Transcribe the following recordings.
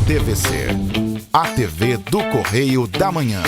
TVC, a TV do Correio da Manhã.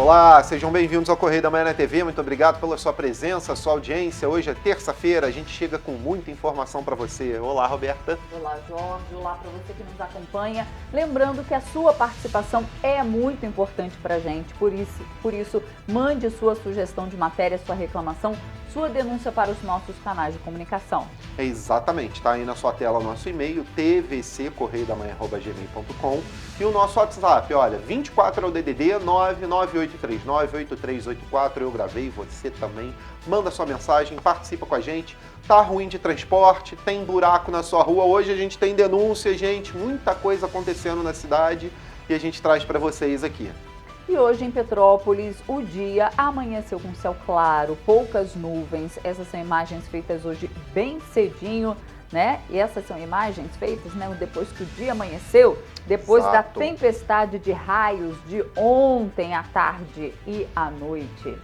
Olá, sejam bem-vindos ao Correio da Manhã na TV. Muito obrigado pela sua presença, sua audiência. Hoje é terça-feira, a gente chega com muita informação para você. Olá, Roberta. Olá, Jorge. Olá para você que nos acompanha. Lembrando que a sua participação é muito importante para a gente. Por isso, mande sua sugestão de matéria, sua reclamação, sua denúncia para os nossos canais de comunicação. É exatamente, está aí na sua tela o nosso e-mail, tvccorreiodamanha@gmail.com, e o nosso WhatsApp, olha, 24 é o DDD 998398384, eu gravei, você também, manda sua mensagem, participa com a gente. Tá ruim de transporte, tem buraco na sua rua, hoje a gente tem denúncia, gente, muita coisa acontecendo na cidade e a gente traz para vocês aqui. E hoje em Petrópolis, o dia amanheceu com céu claro, poucas nuvens. Essas são imagens feitas hoje bem cedinho, né? E essas são imagens feitas, né, depois que o dia amanheceu, depois da tempestade de raios de ontem à tarde e à noite.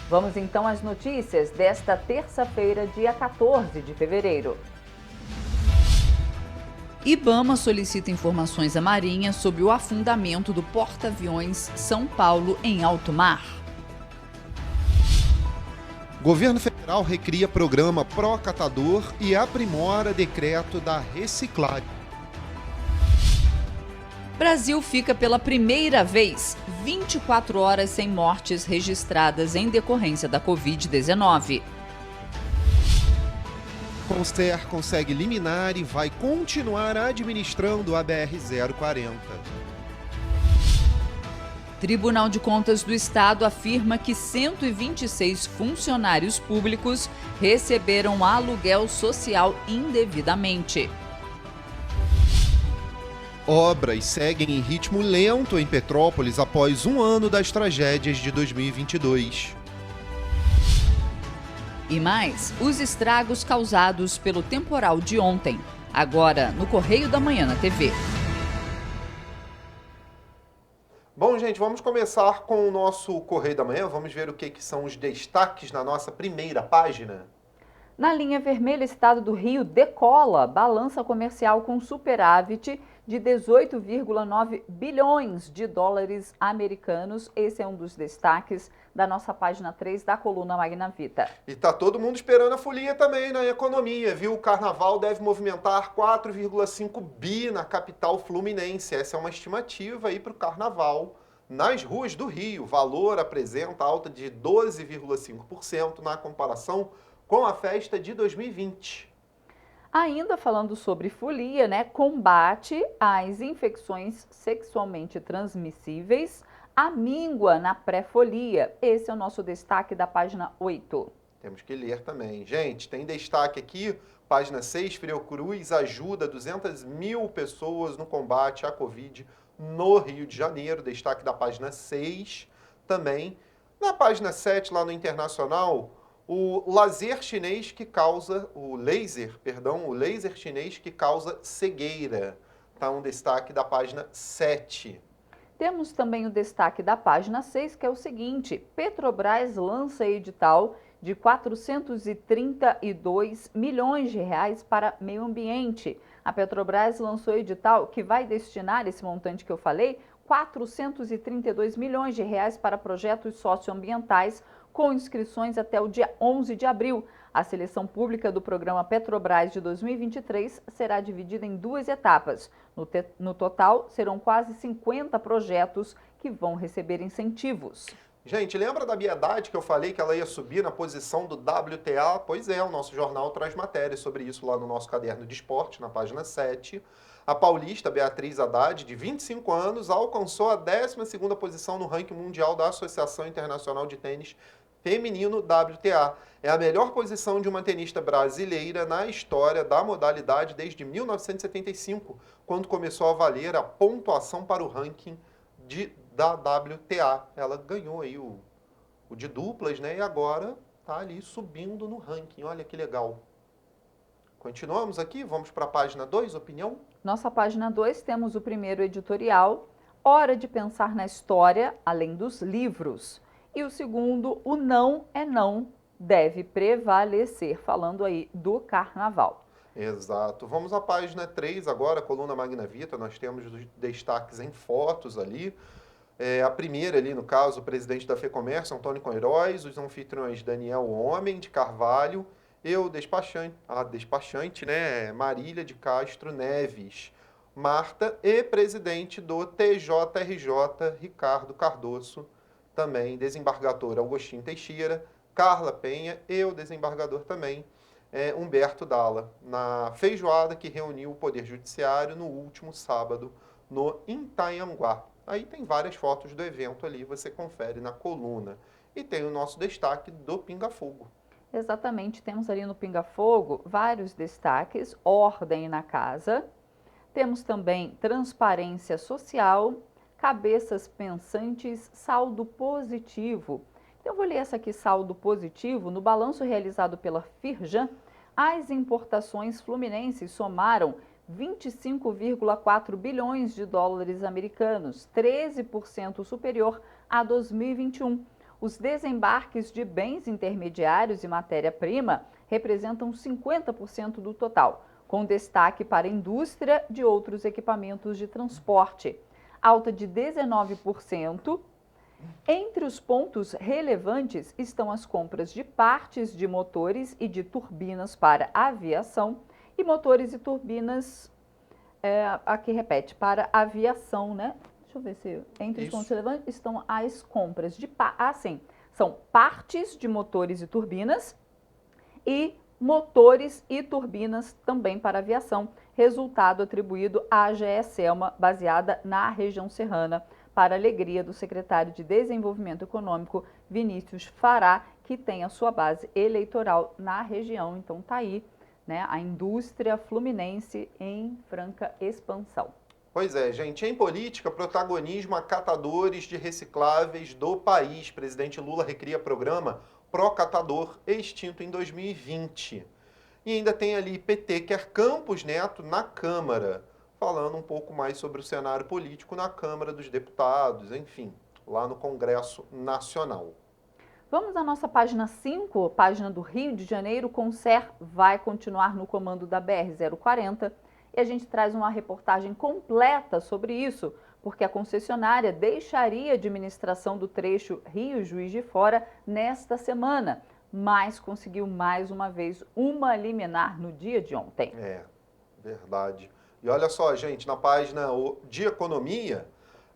Vamos então às notícias desta terça-feira, dia 14 de fevereiro. IBAMA solicita informações à Marinha sobre o afundamento do porta-aviões São Paulo em alto mar. Governo federal recria programa Pró-Catador e aprimora decreto da reciclagem. Brasil fica pela primeira vez 24 horas sem mortes registradas em decorrência da Covid-19. Conster consegue liminar e vai continuar administrando a BR-040. Tribunal de Contas do Estado afirma que 126 funcionários públicos receberam aluguel social indevidamente. Obras seguem em ritmo lento em Petrópolis após um ano das tragédias de 2022. E mais, os estragos causados pelo temporal de ontem, agora no Correio da Manhã na TV. Bom, gente, vamos começar com o nosso Correio da Manhã. Vamos ver o que são os destaques na nossa primeira página. Na linha vermelha, Estado do Rio decola, balança comercial com superávit de 18,9 bilhões de dólares americanos. Esse é um dos destaques da nossa página 3 da coluna Magna Vita. E tá todo mundo esperando a folia também na economia, viu? O carnaval deve movimentar 4,5 bi na capital fluminense. Essa é uma estimativa aí para o carnaval nas ruas do Rio. O valor apresenta alta de 12,5% na comparação com a festa de 2020. Ainda falando sobre folia, né? Combate às infecções sexualmente transmissíveis, a míngua na pré-folia. Esse é o nosso destaque da página 8. Temos que ler também. Gente, tem destaque aqui, página 6, Fiocruz ajuda 200 mil pessoas no combate à Covid no Rio de Janeiro. Destaque da página 6 também. Na página 7, lá no Internacional, o laser chinês que causa, o laser chinês que causa cegueira. Tá um destaque da página 7. Temos também o destaque da página 6, que é o seguinte: Petrobras lança edital de 432 milhões de reais para meio ambiente. A Petrobras lançou edital que vai destinar esse montante que eu falei, 432 milhões de reais para projetos socioambientais, com inscrições até o dia 11 de abril. A seleção pública do programa Petrobras de 2023 será dividida em 2 etapas. No total, serão quase 50 projetos que vão receber incentivos. Gente, lembra da Biedade que eu falei que ela ia subir na posição do WTA? Pois é, o nosso jornal traz matérias sobre isso lá no nosso caderno de esporte, na página 7. A paulista Beatriz Haddad, de 25 anos, alcançou a 12ª posição no ranking mundial da Associação Internacional de Tênis Feminino WTA. É a melhor posição de uma tenista brasileira na história da modalidade desde 1975, quando começou a valer a pontuação para o ranking da WTA. Ela ganhou aí o de duplas, né? E agora está ali subindo no ranking. Olha que legal. Continuamos aqui, vamos para a página 2, opinião? Nossa página 2, temos o primeiro editorial, Hora de Pensar na História, além dos livros. E o segundo, O Não é Não, deve prevalecer, falando aí do carnaval. Exato. Vamos à página 3 agora, coluna Magna Vita, nós temos os destaques em fotos ali. A primeira ali, no caso, o presidente da FEComércio, Antônio Queiroz, os anfitriões Daniel Homem de Carvalho, eu, despachante, né, Marília de Castro Neves, Marta e presidente do TJRJ, Ricardo Cardoso, também desembargador Agostinho Teixeira, Carla Penha e o desembargador também, Humberto Dalla, na feijoada que reuniu o Poder Judiciário no último sábado no Itanhanguá. Aí tem várias fotos do evento ali, você confere na coluna. E tem o nosso destaque do Pinga Fogo. Exatamente, temos ali no Pinga Fogo vários destaques, ordem na casa, temos também transparência social, cabeças pensantes, saldo positivo. Então, eu vou ler essa aqui, saldo positivo. No balanço realizado pela Firjan, as importações fluminenses somaram 25,4 bilhões de dólares americanos, 13% superior a 2021. Os desembarques de bens intermediários e matéria-prima representam 50% do total, com destaque para a indústria de outros equipamentos de transporte, alta de 19%. Entre os pontos relevantes estão as compras de partes de motores e de turbinas para aviação e motores e turbinas, aqui repete, para aviação, né? Deixa eu ver se entre os pontos relevantes estão as compras de são partes de motores e turbinas e motores e turbinas também para aviação, resultado atribuído à AGE Selma, baseada na região serrana, para a alegria do secretário de Desenvolvimento Econômico, Vinícius Fará, que tem a sua base eleitoral na região. Então tá aí, né, a indústria fluminense em franca expansão. Pois é, gente, em política, protagonismo a catadores de recicláveis do país. Presidente Lula recria programa Pró-Catador, extinto em 2020. E ainda tem ali PT, quer Campos Neto na Câmara, falando um pouco mais sobre o cenário político na Câmara dos Deputados, enfim, lá no Congresso Nacional. Vamos à nossa página 5, página do Rio de Janeiro. Concer vai continuar no comando da BR-040. E a gente traz uma reportagem completa sobre isso, porque a concessionária deixaria a administração do trecho Rio-Juiz de Fora nesta semana, mas conseguiu mais uma vez uma liminar no dia de ontem. Verdade. E olha só, gente, na página de economia,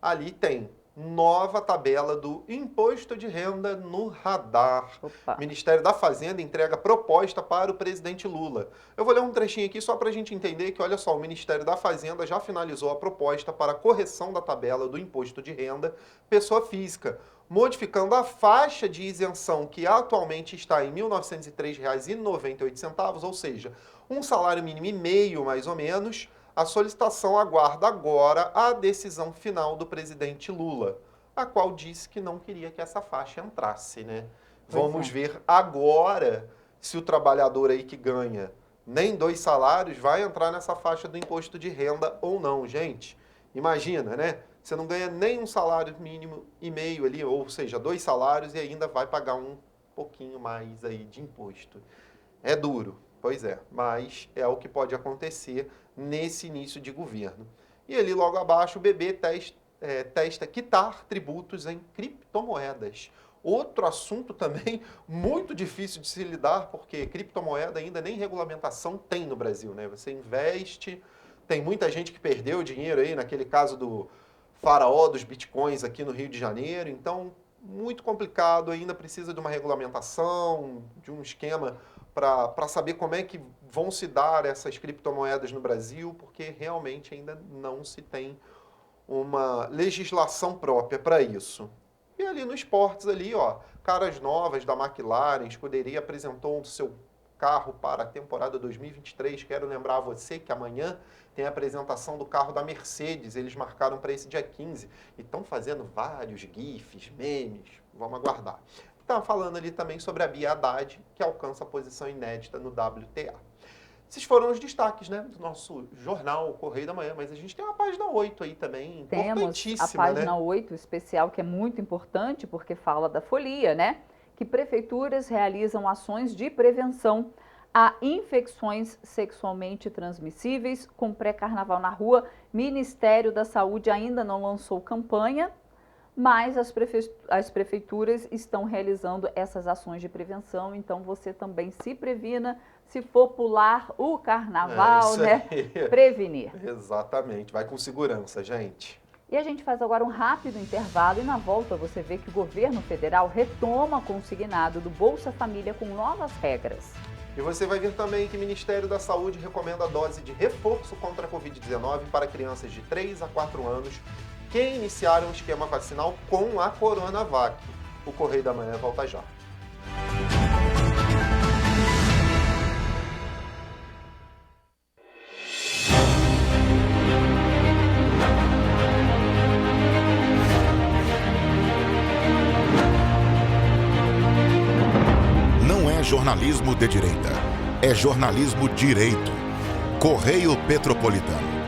ali tem nova tabela do imposto de renda no radar. Opa. Ministério da Fazenda entrega proposta para o presidente Lula. Eu vou ler um trechinho aqui só para a gente entender que, olha só, o Ministério da Fazenda já finalizou a proposta para a correção da tabela do imposto de renda pessoa física, modificando a faixa de isenção que atualmente está em R$ 1.903,98, ou seja, um salário mínimo e meio, mais ou menos. A solicitação aguarda agora a decisão final do presidente Lula, a qual disse que não queria que essa faixa entrasse, né? Vamos ver agora se o trabalhador aí que ganha nem 2 salários vai entrar nessa faixa do imposto de renda ou não, gente. Imagina, né? Você não ganha nem um salário mínimo e meio ali, ou seja, 2 salários e ainda vai pagar um pouquinho mais aí de imposto. É duro. Pois é, mas é o que pode acontecer nesse início de governo. E ali logo abaixo o BB testa quitar tributos em criptomoedas. Outro assunto também muito difícil de se lidar, porque criptomoeda ainda nem regulamentação tem no Brasil, né? Você investe, tem muita gente que perdeu dinheiro aí, naquele caso do faraó dos bitcoins aqui no Rio de Janeiro, então muito complicado, ainda precisa de uma regulamentação, de um esquema para saber como é que vão se dar essas criptomoedas no Brasil, porque realmente ainda não se tem uma legislação própria para isso. E ali no esportes, ali, ó, caras novas da McLaren, Scuderia apresentou o seu carro para a temporada 2023. Quero lembrar a você que amanhã tem a apresentação do carro da Mercedes. Eles marcaram para esse dia 15 e estão fazendo vários GIFs, memes. Vamos aguardar. está falando ali também sobre a Bia Haddad, que alcança a posição inédita no WTA. Esses foram os destaques, né, do nosso jornal Correio da Manhã, mas a gente tem uma página 8 aí também, importantíssima. Temos a página 8 especial, que é muito importante, porque fala da folia, né? Que prefeituras realizam ações de prevenção a infecções sexualmente transmissíveis com pré-carnaval na rua. Ministério da Saúde ainda não lançou campanha, mas as prefeituras estão realizando essas ações de prevenção, então você também se previna, se for pular o carnaval, né? Prevenir. Exatamente, vai com segurança, gente. E a gente faz agora um rápido intervalo e na volta você vê que o governo federal retoma o consignado do Bolsa Família com novas regras. E você vai ver também que o Ministério da Saúde recomenda a dose de reforço contra a Covid-19 para crianças de 3 a 4 anos que iniciaram o esquema vacinal com a Coronavac. O Correio da Manhã volta já. Não é jornalismo de direita, é jornalismo direito. Correio Petropolitano.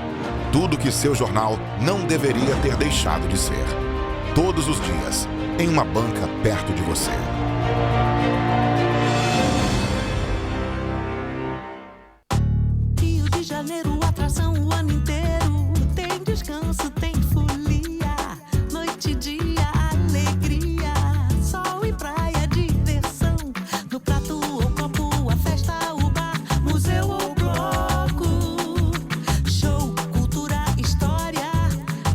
Tudo que seu jornal não deveria ter deixado de ser. Todos os dias, em uma banca perto de você. Rio de Janeiro, atração o ano inteiro. Tem descanso, tem folia. Noite e dia, alegria. Sol e praia, diversão. No prato ou copo, a festa, o bar, museu ou bloco. Show, cultura, história.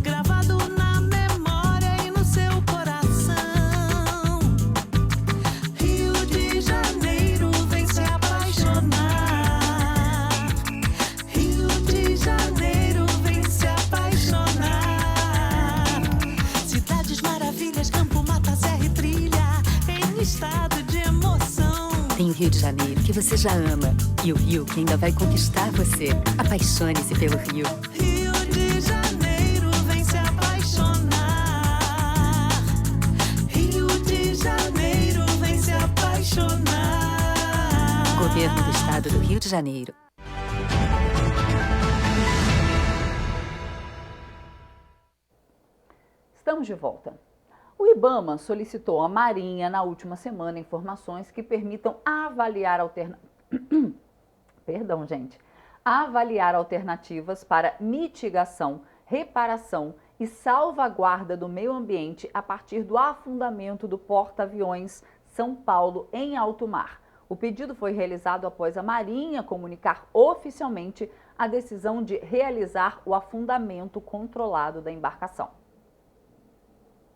Gravado na memória e no seu coração. Rio de Janeiro, vem se apaixonar. Rio de Janeiro, vem se apaixonar. Cidades maravilhas, campo, mata, serra e trilha, em estado de emoção. Tem o Rio de Janeiro, que você já ama, e o Rio, que ainda vai conquistar você. Apaixone-se pelo Rio. Rio de Janeiro, vem se apaixonar. Rio de Janeiro, vem se apaixonar. Governo do Estado do Rio de Janeiro. Estamos de volta. O IBAMA solicitou à Marinha na última semana informações que permitam avaliar alternativas para mitigação, reparação e salvaguarda do meio ambiente a partir do afundamento do porta-aviões São Paulo em alto mar. O pedido foi realizado após a Marinha comunicar oficialmente a decisão de realizar o afundamento controlado da embarcação.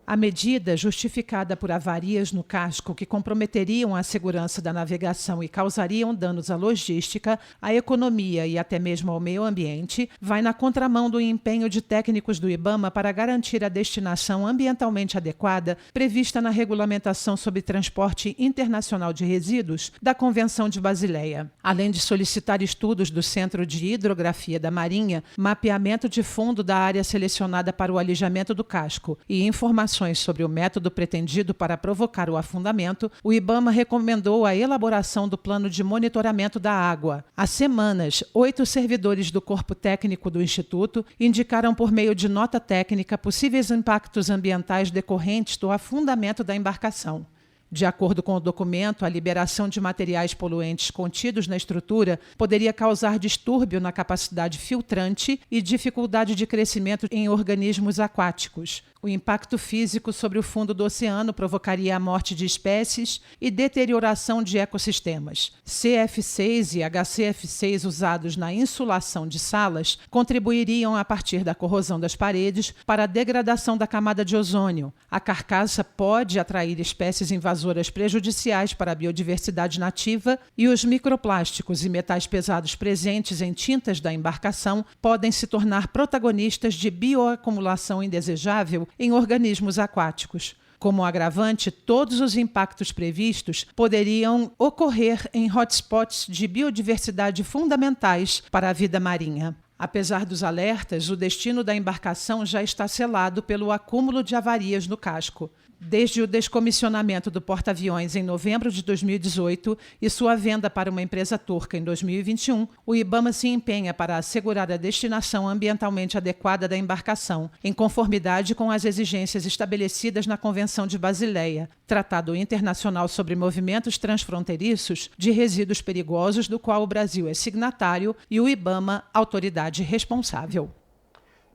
A medida, justificada por avarias no casco que comprometeriam a segurança da navegação e causariam danos à logística, à economia e até mesmo ao meio ambiente, vai na contramão do empenho de técnicos do IBAMA para garantir a destinação ambientalmente adequada prevista na Regulamentação sobre Transporte Internacional de Resíduos da Convenção de Basileia. Além de solicitar estudos do Centro de Hidrografia da Marinha, mapeamento de fundo da área selecionada para o alijamento do casco e informações sobre o método pretendido para provocar o afundamento, o IBAMA recomendou a elaboração do plano de monitoramento da água. Há semanas, 8 servidores do corpo técnico do Instituto indicaram por meio de nota técnica possíveis impactos ambientais decorrentes do afundamento da embarcação. De acordo com o documento, a liberação de materiais poluentes contidos na estrutura poderia causar distúrbio na capacidade filtrante e dificuldade de crescimento em organismos aquáticos. O impacto físico sobre o fundo do oceano provocaria a morte de espécies e deterioração de ecossistemas. CF6 e HCF6 usados na insulação de salas contribuiriam, a partir da corrosão das paredes, para a degradação da camada de ozônio. A carcaça pode atrair espécies invasoras prejudiciais para a biodiversidade nativa e os microplásticos e metais pesados presentes em tintas da embarcação podem se tornar protagonistas de bioacumulação indesejável em organismos aquáticos. Como agravante, todos os impactos previstos poderiam ocorrer em hotspots de biodiversidade fundamentais para a vida marinha. Apesar dos alertas, o destino da embarcação já está selado pelo acúmulo de avarias no casco. Desde o descomissionamento do porta-aviões em novembro de 2018 e sua venda para uma empresa turca em 2021, o IBAMA se empenha para assegurar a destinação ambientalmente adequada da embarcação, em conformidade com as exigências estabelecidas na Convenção de Basileia, Tratado Internacional sobre Movimentos Transfronteiriços de Resíduos Perigosos, do qual o Brasil é signatário, e o IBAMA, autoridade responsável.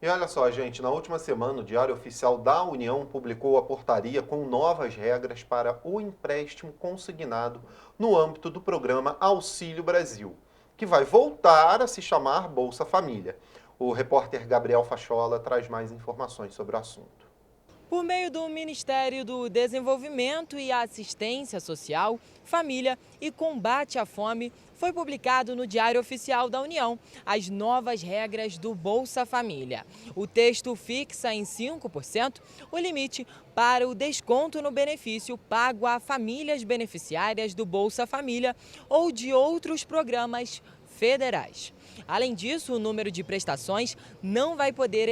E olha só, gente, na última semana o Diário Oficial da União publicou a portaria com novas regras para o empréstimo consignado no âmbito do programa Auxílio Brasil, que vai voltar a se chamar Bolsa Família. O repórter Gabriel Fachola traz mais informações sobre o assunto. Por meio do Ministério do Desenvolvimento e Assistência Social, Família e Combate à Fome, foi publicado no Diário Oficial da União as novas regras do Bolsa Família. O texto fixa em 5% o limite para o desconto no benefício pago a famílias beneficiárias do Bolsa Família ou de outros programas federais. Além disso, o número de prestações não vai poder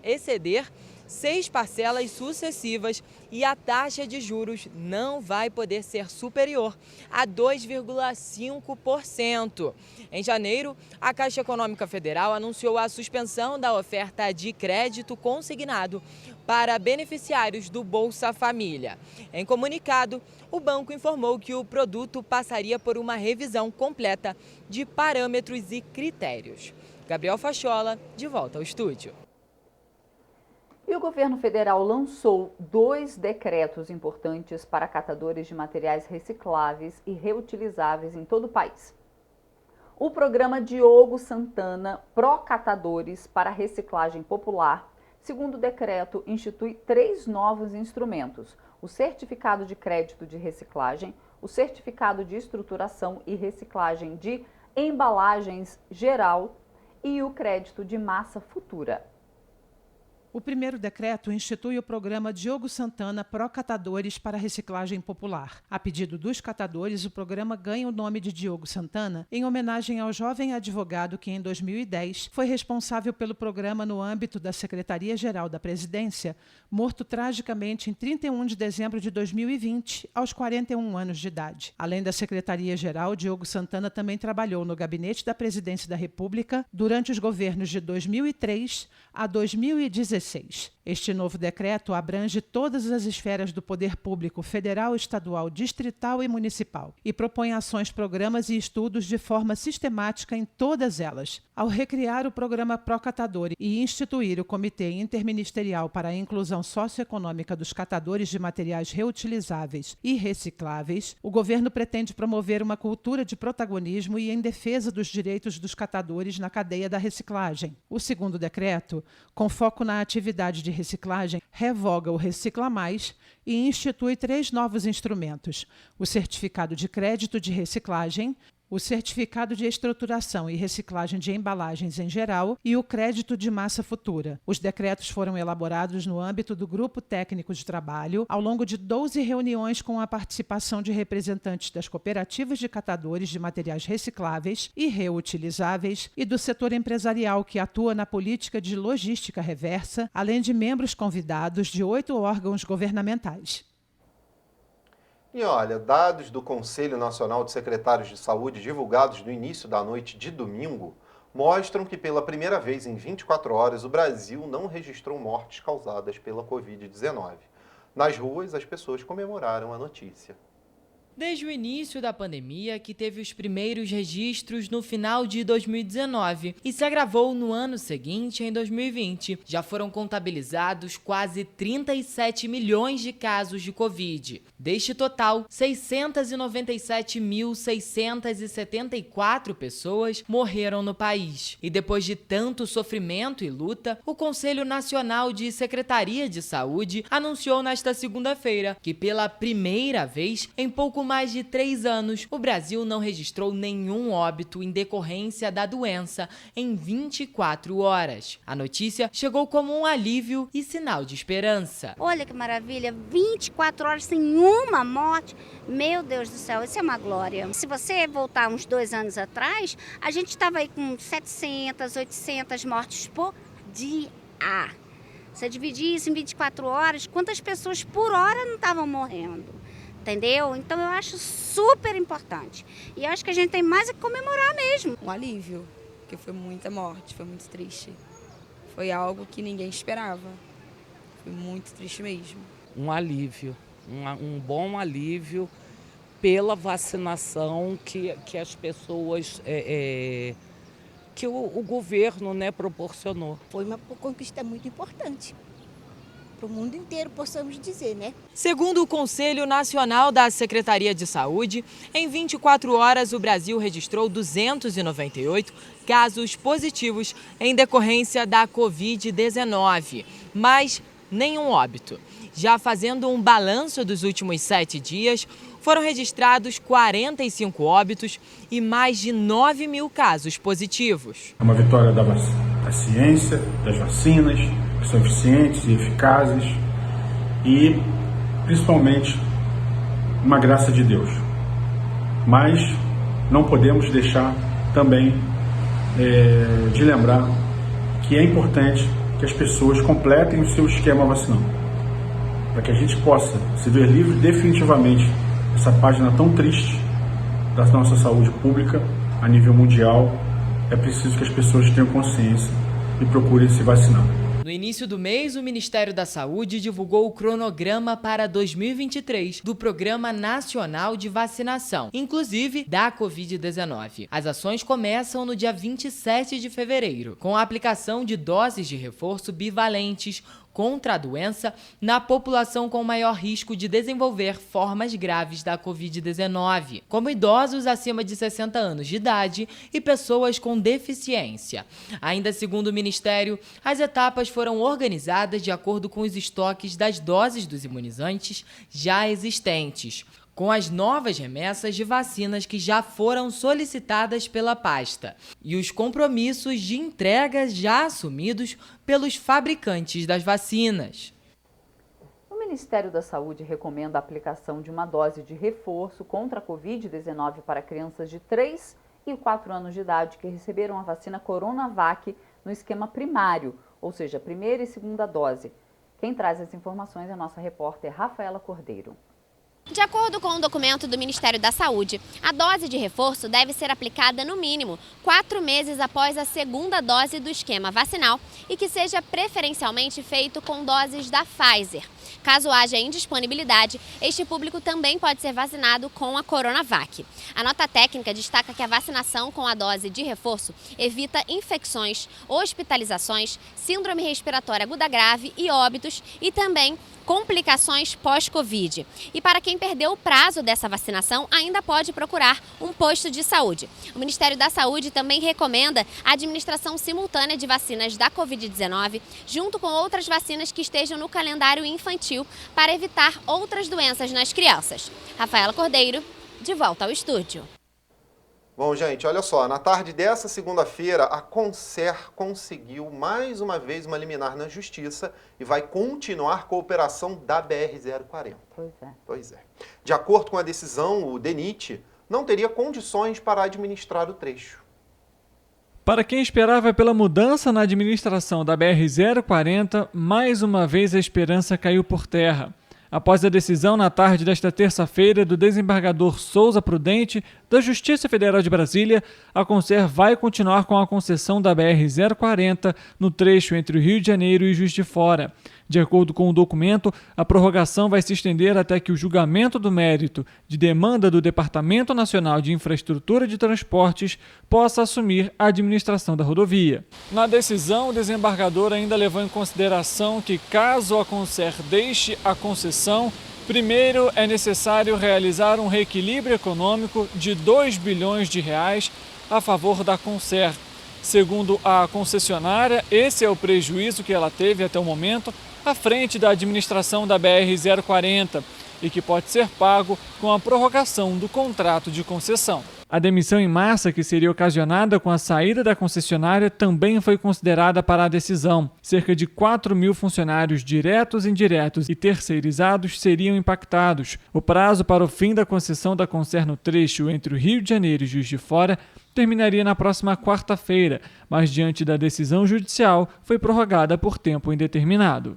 exceder 6 parcelas sucessivas e a taxa de juros não vai poder ser superior a 2,5%. Em janeiro, a Caixa Econômica Federal anunciou a suspensão da oferta de crédito consignado para beneficiários do Bolsa Família. Em comunicado, o banco informou que o produto passaria por uma revisão completa de parâmetros e critérios. Gabriel Fachola, de volta ao estúdio. E o governo federal lançou 2 decretos importantes para catadores de materiais recicláveis e reutilizáveis em todo o país. O programa Diogo Santana Procatadores para Reciclagem Popular, segundo o decreto, institui 3 novos instrumentos: o Certificado de Crédito de Reciclagem, o Certificado de Estruturação e Reciclagem de Embalagens Geral e o Crédito de Massa Futura. O primeiro decreto institui o programa Diogo Santana Procatadores para Reciclagem Popular. A pedido dos catadores, o programa ganha o nome de Diogo Santana em homenagem ao jovem advogado que, em 2010, foi responsável pelo programa no âmbito da Secretaria-Geral da Presidência, morto tragicamente em 31 de dezembro de 2020, aos 41 anos de idade. Além da Secretaria-Geral, Diogo Santana também trabalhou no Gabinete da Presidência da República durante os governos de 2003 a 2016. Este novo decreto abrange todas as esferas do poder público federal, estadual, distrital e municipal e propõe ações, programas e estudos de forma sistemática em todas elas. Ao recriar o programa Procatador e instituir o Comitê Interministerial para a Inclusão Socioeconômica dos Catadores de Materiais Reutilizáveis e Recicláveis, o governo pretende promover uma cultura de protagonismo e em defesa dos direitos dos catadores na cadeia da reciclagem. O segundo decreto, com foco na atividade de reciclagem, revoga o Recicla Mais e institui 3 novos instrumentos: o Certificado de Crédito de Reciclagem, o Certificado de Estruturação e Reciclagem de Embalagens em Geral e o Crédito de Massa Futura. Os decretos foram elaborados no âmbito do Grupo Técnico de Trabalho, ao longo de 12 reuniões com a participação de representantes das cooperativas de catadores de materiais recicláveis e reutilizáveis e do setor empresarial que atua na política de logística reversa, além de membros convidados de 8 órgãos governamentais. E olha, dados do Conselho Nacional de Secretários de Saúde divulgados no início da noite de domingo mostram que pela primeira vez em 24 horas o Brasil não registrou mortes causadas pela Covid-19. Nas ruas, as pessoas comemoraram a notícia. Desde o início da pandemia, que teve os primeiros registros no final de 2019 e se agravou no ano seguinte, em 2020, já foram contabilizados quase 37 milhões de casos de Covid. Deste total, 697.674 pessoas morreram no país. E depois de tanto sofrimento e luta, o Conselho Nacional de Secretaria de Saúde anunciou nesta segunda-feira que, pela primeira vez em pouco mais de 3 anos, o Brasil não registrou nenhum óbito em decorrência da doença em 24 horas. A notícia chegou como um alívio e sinal de esperança. Olha que maravilha, 24 horas sem uma morte. Meu Deus do céu, isso é uma glória. Se você voltar uns 2 anos atrás, a gente estava aí com 700, 800 mortes por dia. Você dividir isso em 24 horas, quantas pessoas por hora não estavam morrendo? Entendeu? Então eu acho super importante. E eu acho que a gente tem mais a comemorar mesmo. Um alívio, porque foi muita morte, foi muito triste. Foi algo que ninguém esperava. Foi muito triste mesmo. Um alívio, um bom alívio pela vacinação que as pessoas, que o governo, né, proporcionou. Foi uma conquista muito importante. Para o mundo inteiro, possamos dizer, né? Segundo o Conselho Nacional da Secretaria de Saúde, em 24 horas o Brasil registrou 298 casos positivos em decorrência da Covid-19, mas nenhum óbito. Já fazendo um balanço dos últimos 7 dias, foram registrados 45 óbitos e mais de 9 mil casos positivos. É uma vitória da ciência, das vacinas, que são eficientes e eficazes, e principalmente uma graça de Deus. Mas não podemos deixar também de lembrar que é importante que as pessoas completem o seu esquema vacinal, para que a gente possa se ver livre definitivamente dessa página tão triste da nossa saúde pública a nível mundial. É preciso que as pessoas tenham consciência e procurem se vacinar. No início do mês, o Ministério da Saúde divulgou o cronograma para 2023 do Programa Nacional de Vacinação, inclusive da Covid-19. As ações começam no dia 27 de fevereiro, com a aplicação de doses de reforço bivalentes contra a doença na população com maior risco de desenvolver formas graves da Covid-19, como idosos acima de 60 anos de idade e pessoas com deficiência. Ainda segundo o Ministério, as etapas foram organizadas de acordo com os estoques das doses dos imunizantes já existentes, com as novas remessas de vacinas que já foram solicitadas pela pasta e os compromissos de entrega já assumidos pelos fabricantes das vacinas. O Ministério da Saúde recomenda a aplicação de uma dose de reforço contra a Covid-19 para crianças de 3 e 4 anos de idade que receberam a vacina Coronavac no esquema primário, ou seja, primeira e segunda dose. Quem traz as informações é a nossa repórter Rafaela Cordeiro. De acordo com o documento do Ministério da Saúde, a dose de reforço deve ser aplicada no mínimo 4 meses após a segunda dose do esquema vacinal e que seja preferencialmente feito com doses da Pfizer. Caso haja indisponibilidade, este público também pode ser vacinado com a Coronavac. A nota técnica destaca que a vacinação com a dose de reforço evita infecções, hospitalizações, síndrome respiratória aguda grave e óbitos e também complicações pós-Covid. E para quem perdeu o prazo dessa vacinação, ainda pode procurar um posto de saúde. O Ministério da Saúde também recomenda a administração simultânea de vacinas da Covid-19, junto com outras vacinas que estejam no calendário infantil, para evitar outras doenças nas crianças. Rafaela Cordeiro, de volta ao estúdio. Bom, gente, olha só, na tarde dessa segunda-feira, a Concer conseguiu mais uma vez uma liminar na Justiça e vai continuar com a operação da BR-040. Pois é. De acordo com a decisão, o DENIT não teria condições para administrar o trecho. Para quem esperava pela mudança na administração da BR-040, mais uma vez a esperança caiu por terra. Após a decisão na tarde desta terça-feira do desembargador Souza Prudente, da Justiça Federal de Brasília, a Concer vai continuar com a concessão da BR-040 no trecho entre o Rio de Janeiro e Juiz de Fora. De acordo com o documento, a prorrogação vai se estender até que o julgamento do mérito de demanda do Departamento Nacional de Infraestrutura de Transportes possa assumir a administração da rodovia. Na decisão, o desembargador ainda levou em consideração que, caso a Concer deixe a concessão, primeiro é necessário realizar um reequilíbrio econômico de R$2 bilhões a favor da Concer. Segundo a concessionária, esse é o prejuízo que ela teve até o momento à frente da administração da BR-040 e que pode ser pago com a prorrogação do contrato de concessão. A demissão em massa, que seria ocasionada com a saída da concessionária, também foi considerada para a decisão. Cerca de 4.000 funcionários diretos, indiretos e terceirizados seriam impactados. O prazo para o fim da concessão da Concerno Trecho entre o Rio de Janeiro e Juiz de Fora terminaria na próxima quarta-feira, mas diante da decisão judicial foi prorrogada por tempo indeterminado.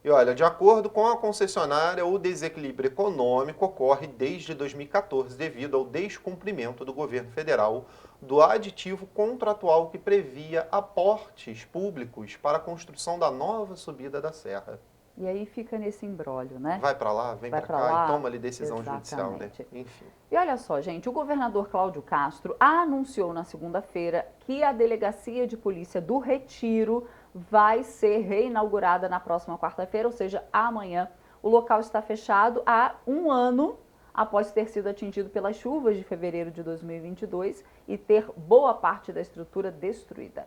E olha, de acordo com a concessionária, o desequilíbrio econômico ocorre desde 2014 devido ao descumprimento do governo federal do aditivo contratual que previa aportes públicos para a construção da nova subida da serra. E aí fica nesse imbróglio, né? Vai para lá, vem para cá e toma ali decisão judicial, né? Enfim. E olha só, gente, o governador Cláudio Castro anunciou na segunda-feira que a Delegacia de Polícia do Retiro vai ser reinaugurada na próxima quarta-feira, ou seja, amanhã. O local está fechado há um ano após ter sido atingido pelas chuvas de fevereiro de 2022 e ter boa parte da estrutura destruída.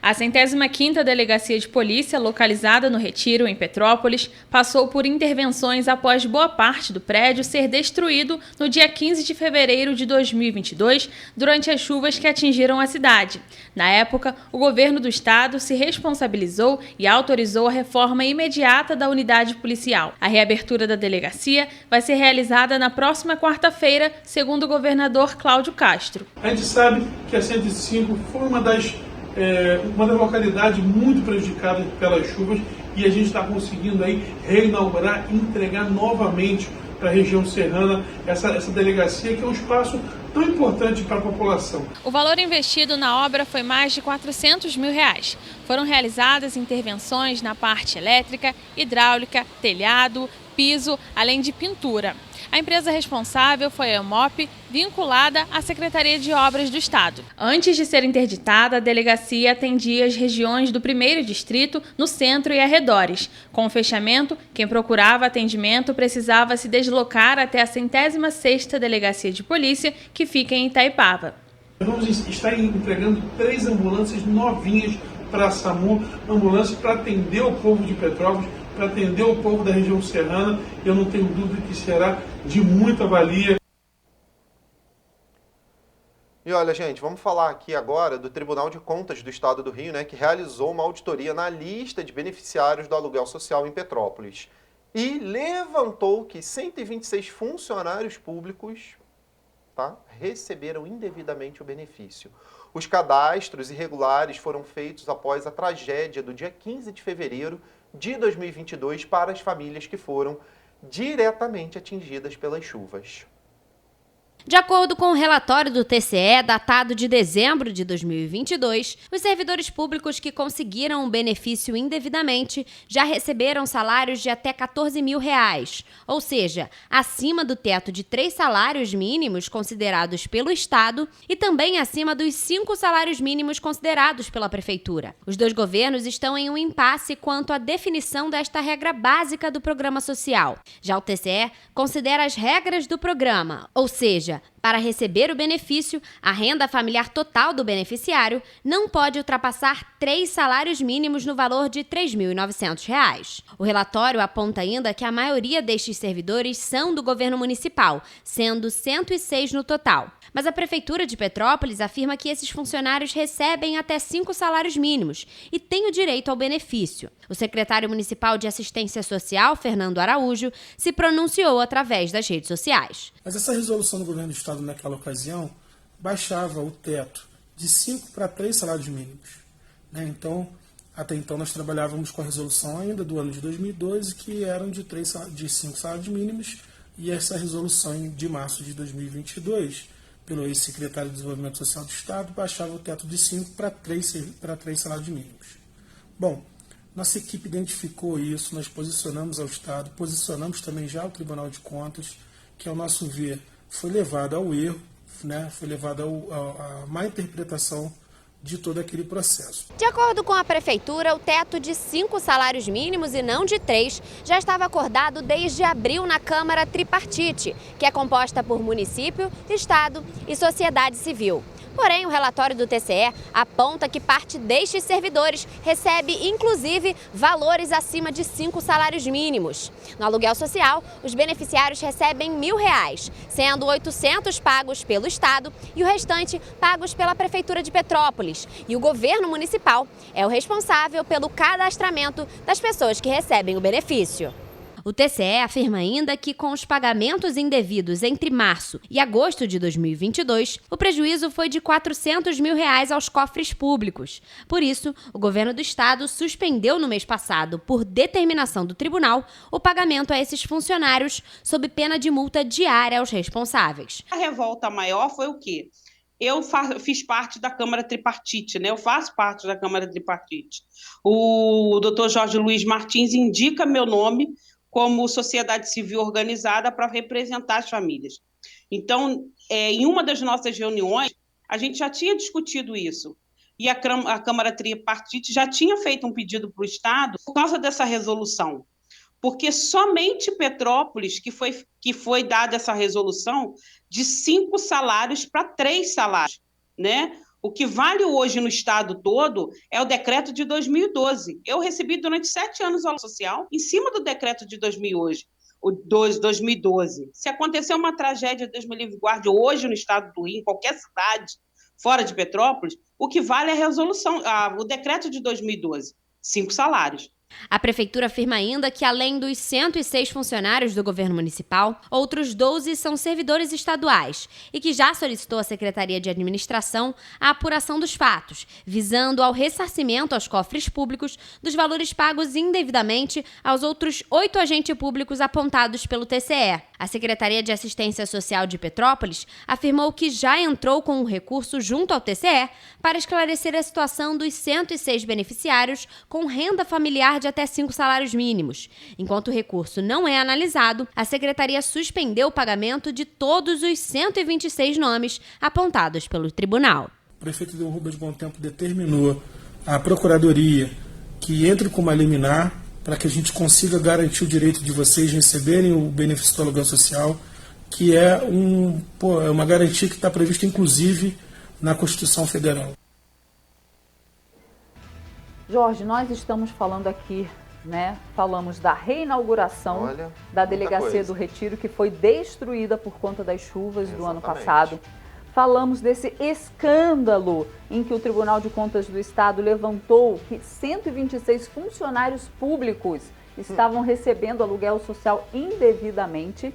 A 105ª Delegacia de Polícia, localizada no Retiro, em Petrópolis, passou por intervenções após boa parte do prédio ser destruído no dia 15 de fevereiro de 2022, durante as chuvas que atingiram a cidade. Na época, o governo do estado se responsabilizou e autorizou a reforma imediata da unidade policial. A reabertura da delegacia vai ser realizada na próxima quarta-feira, segundo o governador Cláudio Castro. A gente sabe que a 105 foi uma das localidades muito prejudicadas pelas chuvas e a gente está conseguindo aí reinaugurar e entregar novamente para a região serrana essa delegacia, que é um espaço tão importante para a população. O valor investido na obra foi mais de R$400 mil. Foram realizadas intervenções na parte elétrica, hidráulica, telhado, piso, além de pintura. A empresa responsável foi a EMOP, vinculada à Secretaria de Obras do Estado. Antes de ser interditada, a delegacia atendia as regiões do 1º Distrito, no centro e arredores. Com o fechamento, quem procurava atendimento precisava se deslocar até a 106ª Delegacia de Polícia, que fica em Itaipava. Vamos estar entregando 3 ambulâncias novinhas para a SAMU, ambulâncias para atender o povo de Petrópolis, para atender o povo da região serrana. Eu não tenho dúvida que será de muita valia. E olha, gente, vamos falar aqui agora do Tribunal de Contas do Estado do Rio, né, que realizou uma auditoria na lista de beneficiários do aluguel social em Petrópolis e levantou que 126 funcionários públicos, tá, receberam indevidamente o benefício. Os cadastros irregulares foram feitos após a tragédia do dia 15 de fevereiro de 2022 para as famílias que foram diretamente atingidas pelas chuvas. De acordo com o relatório do TCE, datado de dezembro de 2022, os servidores públicos que conseguiram o benefício indevidamente já receberam salários de até R$14 mil, ou seja, acima do teto de 3 salários mínimos considerados pelo Estado e também acima dos 5 salários mínimos considerados pela Prefeitura. Os dois governos estão em um impasse quanto à definição desta regra básica do programa social. Já o TCE considera as regras do programa, ou seja, para receber o benefício, a renda familiar total do beneficiário não pode ultrapassar 3 salários mínimos no valor de R$ 3.900. O relatório aponta ainda que a maioria destes servidores são do governo municipal, sendo 106 no total. Mas a Prefeitura de Petrópolis afirma que esses funcionários recebem até 5 salários mínimos e têm o direito ao benefício. O secretário municipal de Assistência Social, Fernando Araújo, se pronunciou através das redes sociais. Mas essa resolução do governo do Estado naquela ocasião baixava o teto de 5 para 3 salários mínimos. Então, até então nós trabalhávamos com a resolução ainda do ano de 2012, que eram de 5 salários mínimos, e essa resolução de março de 2022, pelo ex-secretário de Desenvolvimento Social do Estado, baixava o teto de 5 para 3 salários mínimos. Bom, nossa equipe identificou isso, nós posicionamos ao Estado, posicionamos também já ao Tribunal de Contas, que, ao nosso ver, foi levado ao erro, foi levado à má interpretação de todo aquele processo. De acordo com a Prefeitura, o teto de 5 salários mínimos e não de 3 já estava acordado desde abril na Câmara Tripartite, que é composta por município, Estado e sociedade civil. Porém, o relatório do TCE aponta que parte destes servidores recebe, inclusive, valores acima de 5 salários mínimos. No aluguel social, os beneficiários recebem R$1.000, sendo 800 pagos pelo Estado e o restante pagos pela Prefeitura de Petrópolis. E o governo municipal é o responsável pelo cadastramento das pessoas que recebem o benefício. O TCE afirma ainda que, com os pagamentos indevidos entre março e agosto de 2022, o prejuízo foi de R$400 mil aos cofres públicos. Por isso, o governo do estado suspendeu no mês passado, por determinação do tribunal, o pagamento a esses funcionários sob pena de multa diária aos responsáveis. A revolta maior foi o quê? Eu fiz parte da Câmara Tripartite, né? Eu faço parte da Câmara Tripartite. O doutor Jorge Luiz Martins indica meu nome como sociedade civil organizada para representar as famílias. Então, em uma das nossas reuniões, a gente já tinha discutido isso. E a Câmara Tripartite já tinha feito um pedido para o Estado por causa dessa resolução. Porque somente Petrópolis que foi dada essa resolução de 5 salários para 3 salários, né? O que vale hoje no estado todo é o decreto de 2012. Eu recebi durante 7 anos aula social em cima do decreto de 2012. Se acontecer uma tragédia, Deus me livre e guarde, hoje no estado do Rio, em qualquer cidade fora de Petrópolis, o que vale é a resolução, o decreto de 2012, 5 salários. A Prefeitura afirma ainda que, além dos 106 funcionários do governo municipal, outros 12 são servidores estaduais e que já solicitou à Secretaria de Administração a apuração dos fatos, visando ao ressarcimento aos cofres públicos dos valores pagos indevidamente aos outros 8 agentes públicos apontados pelo TCE. A Secretaria de Assistência Social de Petrópolis afirmou que já entrou com um recurso junto ao TCE para esclarecer a situação dos 106 beneficiários com renda familiar de até 5 salários mínimos. Enquanto o recurso não é analisado, a Secretaria suspendeu o pagamento de todos os 126 nomes apontados pelo tribunal. O prefeito Deu Rubas Bom Tempo determinou à Procuradoria que entre com uma liminar para que a gente consiga garantir o direito de vocês receberem o benefício do aluguel social, que é uma garantia que está prevista, inclusive, na Constituição Federal. Jorge, nós estamos falando aqui, né? Falamos da reinauguração da Delegacia do Retiro, que foi destruída por conta das chuvas do ano passado. Falamos desse escândalo em que o Tribunal de Contas do Estado levantou que 126 funcionários públicos estavam recebendo aluguel social indevidamente.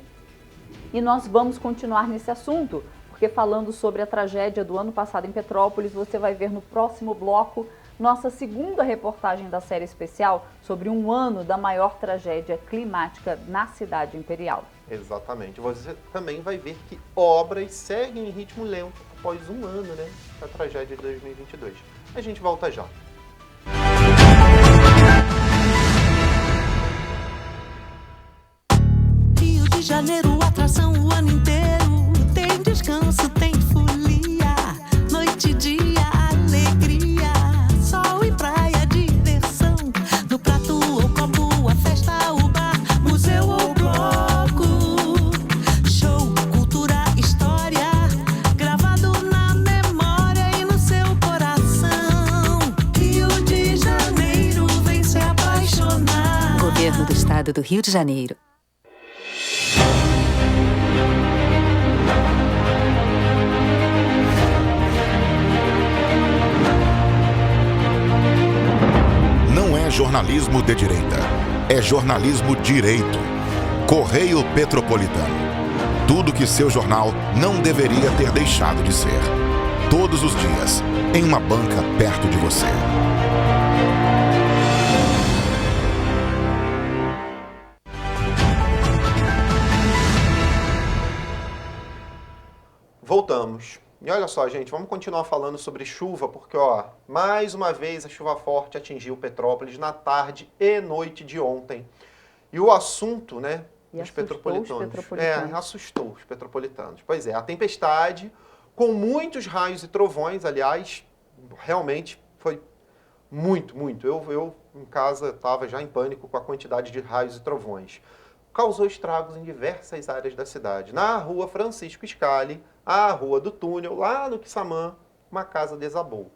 E nós vamos continuar nesse assunto, porque falando sobre a tragédia do ano passado em Petrópolis, você vai ver no próximo bloco nossa segunda reportagem da série especial sobre um ano da maior tragédia climática na cidade imperial. Exatamente. Você também vai ver que obras seguem em ritmo lento após um ano, né, da tragédia de 2022. A gente volta já. Rio de Janeiro, atração o ano inteiro. Tem descanso, tem folia. Noite e dia, alegria. Sol e praia, diversão. No prato ou copo, a festa, o bar, museu ou bloco. Show, cultura, história. Gravado na memória e no seu coração. Rio de Janeiro, vem se apaixonar. Governo do Estado do Rio de Janeiro. Não é jornalismo de direita, é jornalismo direito. Correio Petropolitano. Tudo que seu jornal não deveria ter deixado de ser. Todos os dias, em uma banca perto de você. Voltamos. E olha só, gente, vamos continuar falando sobre chuva, porque, mais uma vez a chuva forte atingiu Petrópolis na tarde e noite de ontem. E o assunto, né, dos petropolitanos. Assustou os petropolitanos. Pois é, a tempestade, com muitos raios e trovões, aliás, realmente foi muito. Eu em casa estava já em pânico com a quantidade de raios e trovões. Causou estragos em diversas áreas da cidade. Na rua Francisco Scali, a Rua do Túnel, lá no Quissamã, uma casa desabou.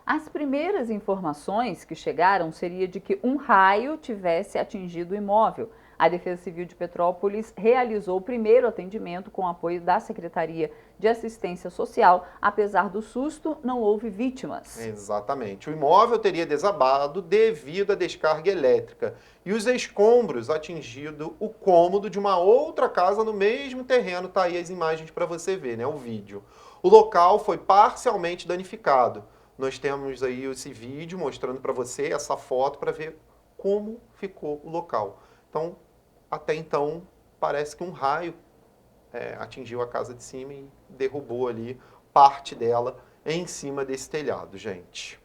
As primeiras informações que chegaram seria de que um raio tivesse atingido o imóvel. A Defesa Civil de Petrópolis realizou o primeiro atendimento com apoio da Secretaria de Assistência Social. Apesar do susto, não houve vítimas. Exatamente. O imóvel teria desabado devido à descarga elétrica e os escombros atingido o cômodo de uma outra casa no mesmo terreno. Tá aí as imagens para você ver, né? O vídeo. O local foi parcialmente danificado. Nós temos aí esse vídeo mostrando para você essa foto para ver como ficou o local. Então, até então, parece que um raio atingiu a casa de cima e derrubou ali parte dela em cima desse telhado, gente.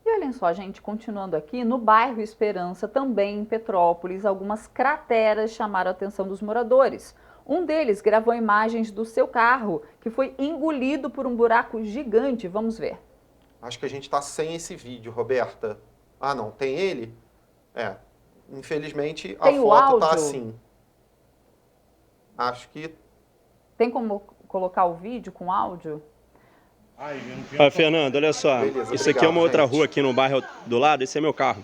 E olhem só, gente, continuando aqui, no bairro Esperança, também em Petrópolis, algumas crateras chamaram a atenção dos moradores. Um deles gravou imagens do seu carro, que foi engolido por um buraco gigante. Vamos ver. Acho que a gente está sem esse vídeo, Roberta. Ah, não, tem ele? Infelizmente, a foto tá assim. Acho que... Tem como colocar o vídeo com áudio? Fernando, olha só. Beleza, isso aqui é uma outra rua aqui no bairro do lado. Esse é meu carro.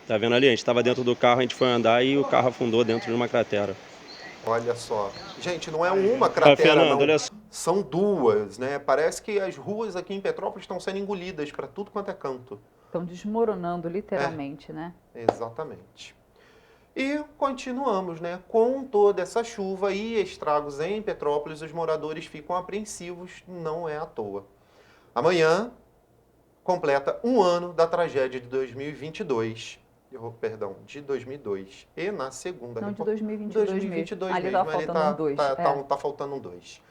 Tá vendo ali? A gente estava dentro do carro, a gente foi andar e o carro afundou dentro de uma cratera. Olha só. Gente, não é uma cratera, Fernando, não. olha só. São duas, né? Parece que as ruas aqui em Petrópolis estão sendo engolidas para tudo quanto é canto. Estão desmoronando, literalmente, né? Exatamente. E continuamos, né? Com toda essa chuva e estragos em Petrópolis, os moradores ficam apreensivos, não é à toa. Amanhã completa um ano da tragédia de 2022. Perdão, de 2002. E na segunda... Não, de 2022 2022 mesmo. Ali mesmo. tá faltando um 2. Tá faltando um 2.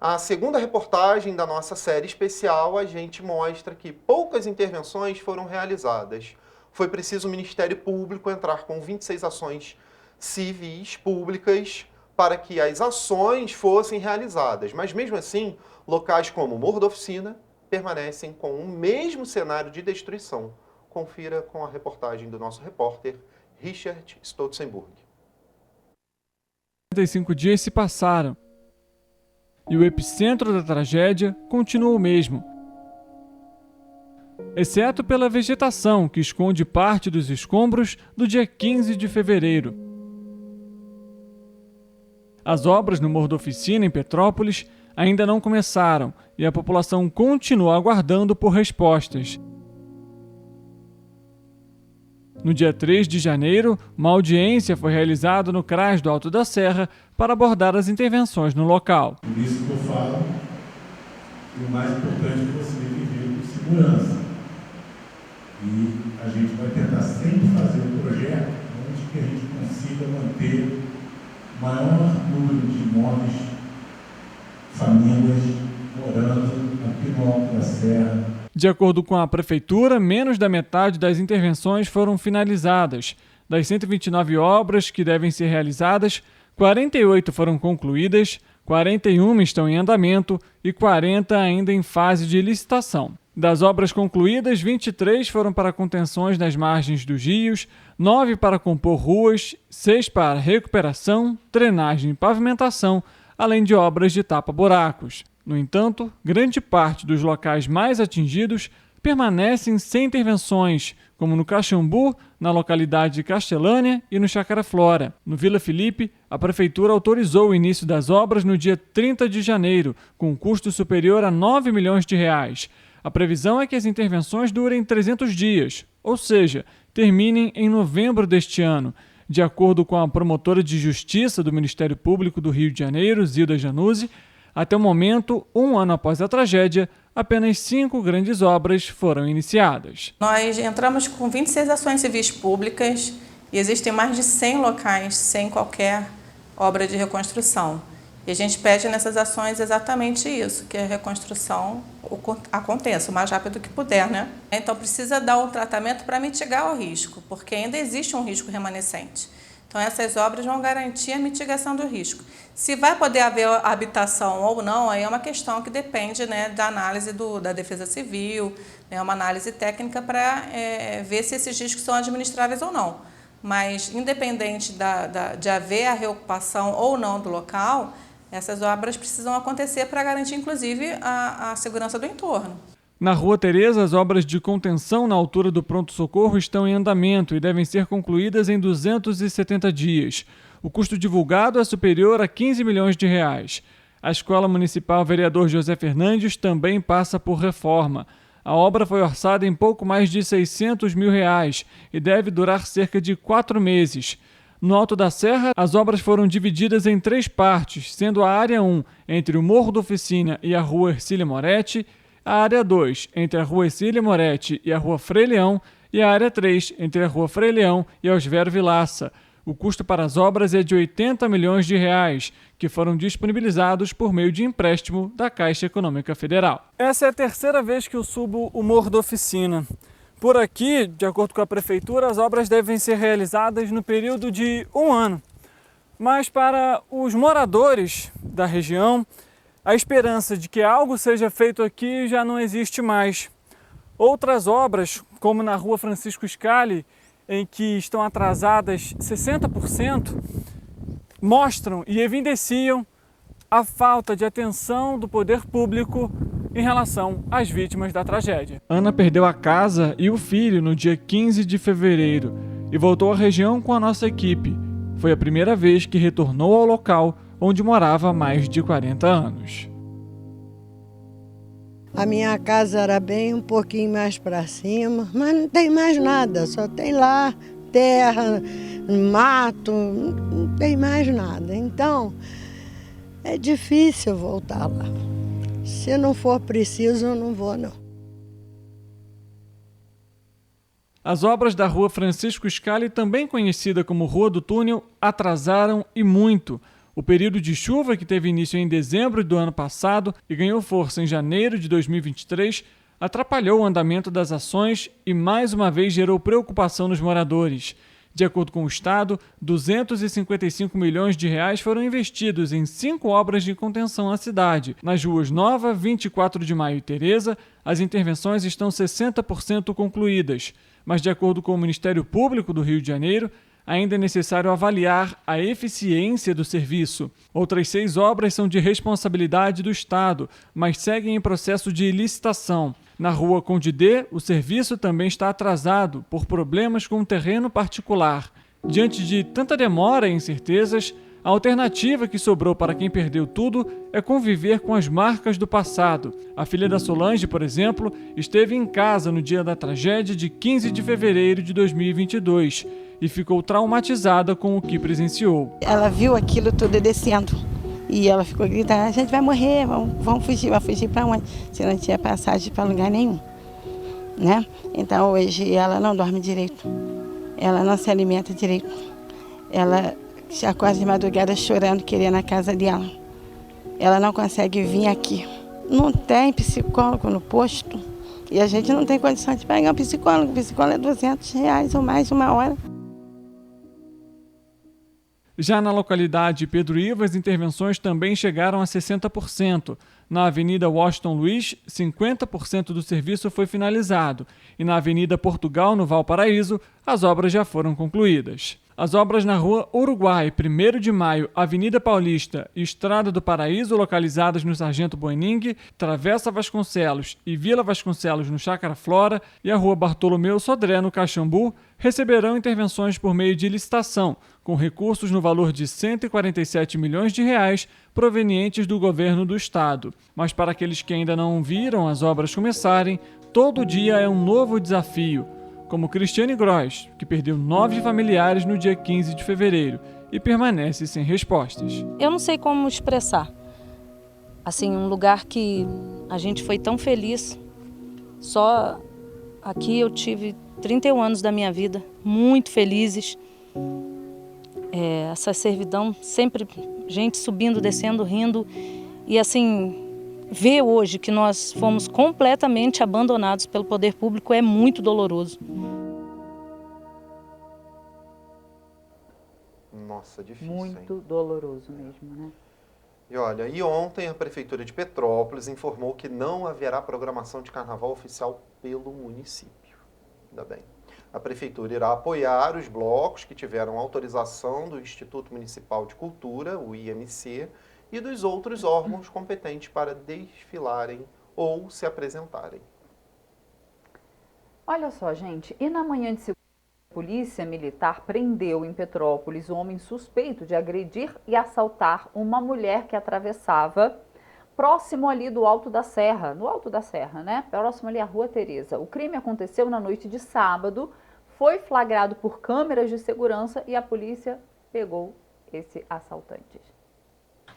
A segunda reportagem da nossa série especial, a gente mostra que poucas intervenções foram realizadas. Foi preciso o Ministério Público entrar com 26 ações civis públicas para que as ações fossem realizadas. Mas mesmo assim, locais como o Morro da Oficina permanecem com o mesmo cenário de destruição. Confira com a reportagem do nosso repórter, Richard Stolzenburg. 45 dias se passaram e o epicentro da tragédia continua o mesmo, exceto pela vegetação que esconde parte dos escombros do dia 15 de fevereiro. As obras no Morro da Oficina, em Petrópolis, ainda não começaram e a população continua aguardando por respostas. No dia 3 de janeiro, uma audiência foi realizada no CRAS do Alto da Serra para abordar as intervenções no local. Por isso que eu falo que o mais importante é você viver com segurança. E a gente vai tentar sempre fazer um projeto onde que a gente consiga manter o maior número de imóveis, famílias morando aqui no Alto da Serra. De acordo com a Prefeitura, menos da metade das intervenções foram finalizadas. Das 129 obras que devem ser realizadas, 48 foram concluídas, 41 estão em andamento e 40 ainda em fase de licitação. Das obras concluídas, 23 foram para contenções nas margens dos rios, 9 para compor ruas, 6 para recuperação, drenagem e pavimentação, além de obras de tapa-buracos. No entanto, grande parte dos locais mais atingidos permanecem sem intervenções, como no Caxambu, na localidade de Castelânia e no Chácara Flora. No Vila Felipe, a Prefeitura autorizou o início das obras no dia 30 de janeiro, com um custo superior a R$ 9 milhões. A previsão é que as intervenções durem 300 dias, ou seja, terminem em novembro deste ano. De acordo com a promotora de Justiça do Ministério Público do Rio de Janeiro, Zilda Januzzi, até o momento, um ano após a tragédia, apenas 5 grandes obras foram iniciadas. Nós entramos com 26 ações civis públicas e existem mais de 100 locais sem qualquer obra de reconstrução. E a gente pede nessas ações exatamente isso, que a reconstrução aconteça o mais rápido que puder, né? Então precisa dar um tratamento para mitigar o risco, porque ainda existe um risco remanescente. Então essas obras vão garantir a mitigação do risco. Se vai poder haver habitação ou não, aí é uma questão que depende, né, da análise da Defesa Civil, né, uma análise técnica para ver se esses riscos são administráveis ou não. Mas independente de haver a reocupação ou não do local, Essas obras precisam acontecer para garantir, inclusive, a segurança do entorno. Na Rua Tereza, as obras de contenção na altura do pronto-socorro estão em andamento e devem ser concluídas em 270 dias. O custo divulgado é superior a 15 milhões de reais. A Escola Municipal Vereador José Fernandes também passa por reforma. A obra foi orçada em pouco mais de 600 mil reais e deve durar cerca de 4 meses. No Alto da Serra, as obras foram divididas em 3 partes, sendo a área 1 entre o Morro da Oficina e a Rua Ercília Moretti, a área 2 entre a Rua Ercília Moretti e a Rua Frei Leão e a área 3 entre a Rua Frei Leão e a Osvério Vilaça. O custo para as obras é de 80 milhões de reais, que foram disponibilizados por meio de empréstimo da Caixa Econômica Federal. Essa é a terceira vez que eu subo o Morro da Oficina. Por aqui, de acordo com a Prefeitura, as obras devem ser realizadas no período de 1 ano. Mas para os moradores da região, a esperança de que algo seja feito aqui já não existe mais. Outras obras, como na Rua Francisco Scali, em que estão atrasadas 60%, mostram e evidenciam a falta de atenção do poder público em relação às vítimas da tragédia. Ana perdeu a casa e o filho no dia 15 de fevereiro e voltou à região com a nossa equipe. Foi a primeira vez que retornou ao local onde morava há mais de 40 anos. A minha casa era bem um pouquinho mais para cima, mas não tem mais nada, só tem lá terra, mato, não tem mais nada. Então, é difícil voltar lá. Se não for preciso, eu não vou, não. As obras da Rua Francisco Scali, também conhecida como Rua do Túnel, atrasaram e muito. O período de chuva, que teve início em dezembro do ano passado e ganhou força em janeiro de 2023, atrapalhou o andamento das ações e mais uma vez gerou preocupação nos moradores. De acordo com o Estado, 255 milhões de reais foram investidos em 5 obras de contenção na cidade. Nas ruas Nova, 24 de Maio e Tereza, as intervenções estão 60% concluídas. Mas, de acordo com o Ministério Público do Rio de Janeiro, ainda é necessário avaliar a eficiência do serviço. Outras 6 obras são de responsabilidade do Estado, mas seguem em processo de licitação. Na Rua Condidê, o serviço também está atrasado por problemas com o terreno particular. Diante de tanta demora e incertezas, a alternativa que sobrou para quem perdeu tudo é conviver com as marcas do passado. A filha da Solange, por exemplo, esteve em casa no dia da tragédia de 15 de fevereiro de 2022 e ficou traumatizada com o que presenciou. Ela viu aquilo tudo descendo e ela ficou gritando: a gente vai morrer, vamos fugir. Vai fugir para onde? Se não tinha passagem para lugar nenhum, né? Então hoje ela não dorme direito, ela não se alimenta direito, ela já quase de madrugada chorando, querendo a casa dela. Ela não consegue vir aqui. Não tem psicólogo no posto e a gente não tem condição de pagar um psicólogo. O psicólogo é R$200 ou mais uma hora. Já na localidade Pedro Ivo, as intervenções também chegaram a 60%. Na Avenida Washington Luiz, 50% do serviço foi finalizado. E na Avenida Portugal, no Valparaíso, as obras já foram concluídas. As obras na Rua Uruguai, 1º de Maio, Avenida Paulista e Estrada do Paraíso, localizadas no Sargento Boining, Travessa Vasconcelos e Vila Vasconcelos, no Chácara Flora, e a Rua Bartolomeu Sodré, no Caxambu, receberão intervenções por meio de licitação, com recursos no valor de 147 milhões de reais provenientes do governo do estado. Mas para aqueles que ainda não viram as obras começarem, todo dia é um novo desafio, como Cristiane Gross, que perdeu 9 familiares no dia 15 de fevereiro e permanece sem respostas. Eu não sei como expressar. Assim, um lugar que a gente foi tão feliz. Só aqui eu tive 31 anos da minha vida, muito felizes. Essa servidão, sempre gente subindo, descendo, rindo. E assim, ver hoje que nós fomos completamente abandonados pelo poder público é muito doloroso. Nossa, difícil, muito hein? doloroso mesmo, né? E olha, ontem a Prefeitura de Petrópolis informou que não haverá programação de carnaval oficial pelo município. Ainda bem. A Prefeitura irá apoiar os blocos que tiveram autorização do Instituto Municipal de Cultura, o IMC, e dos outros órgãos competentes para desfilarem ou se apresentarem. Olha só, gente, e na manhã de segunda, a Polícia Militar prendeu em Petrópolis um homem suspeito de agredir e assaltar uma mulher que atravessava próximo ali do Alto da Serra, no Alto da Serra, né? Próximo ali à Rua Teresa. O crime aconteceu na noite de sábado, foi flagrado por câmeras de segurança e a polícia pegou esse assaltante.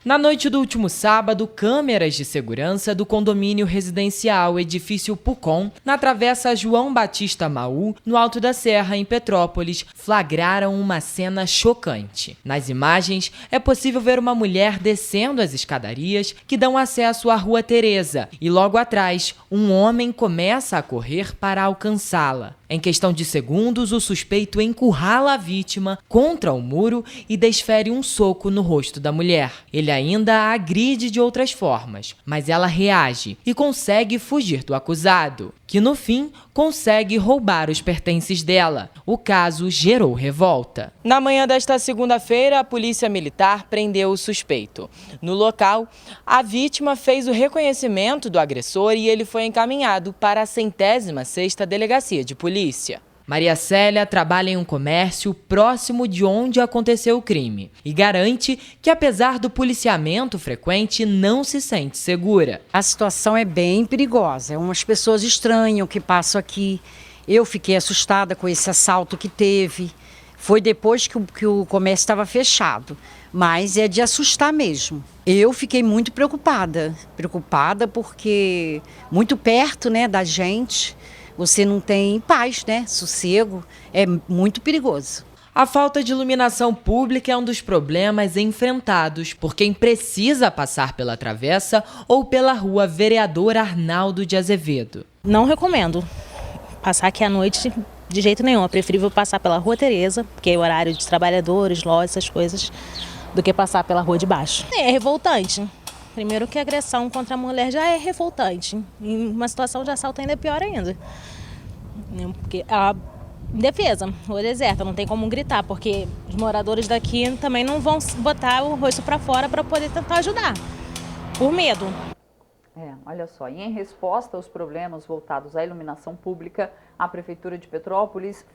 Na noite do último sábado, câmeras de segurança do condomínio residencial Edifício Pucon, na travessa João Batista Maú, no Alto da Serra, em Petrópolis, flagraram uma cena chocante. Nas imagens, é possível ver uma mulher descendo as escadarias que dão acesso à Rua Teresa e logo atrás, um homem começa a correr para alcançá-la. Em questão de segundos, o suspeito encurrala a vítima contra o muro e desfere um soco no rosto da mulher. Ele ainda a agride de outras formas, mas ela reage e consegue fugir do acusado, que no fim consegue roubar os pertences dela. O caso gerou revolta. Na manhã desta segunda-feira, a Polícia Militar prendeu o suspeito. No local, a vítima fez o reconhecimento do agressor e ele foi encaminhado para a 106ª Delegacia de Polícia. Maria Célia trabalha em um comércio próximo de onde aconteceu o crime e garante que, apesar do policiamento frequente, não se sente segura. A situação é bem perigosa. Umas pessoas estranham que passam aqui. Eu fiquei assustada com esse assalto que teve. Foi depois que o comércio estava fechado, mas é de assustar mesmo. Eu fiquei muito preocupada porque muito perto, né, da gente. Você não tem paz, né? Sossego. É muito perigoso. A falta de iluminação pública é um dos problemas enfrentados por quem precisa passar pela travessa ou pela rua Vereador Arnaldo de Azevedo. Não recomendo passar aqui à noite de jeito nenhum. É preferível passar pela Rua Teresa, que é o horário de trabalhadores, lojas, essas coisas, do que passar pela rua de baixo. É revoltante. Primeiro que a agressão contra a mulher já é revoltante. Em uma situação de assalto ainda é pior ainda. Porque a defesa, rua deserta, não tem como gritar, porque os moradores daqui também não vão botar o rosto para fora para poder tentar ajudar, por medo. Olha só, e em resposta aos problemas voltados à iluminação pública, a Prefeitura de Petrópolis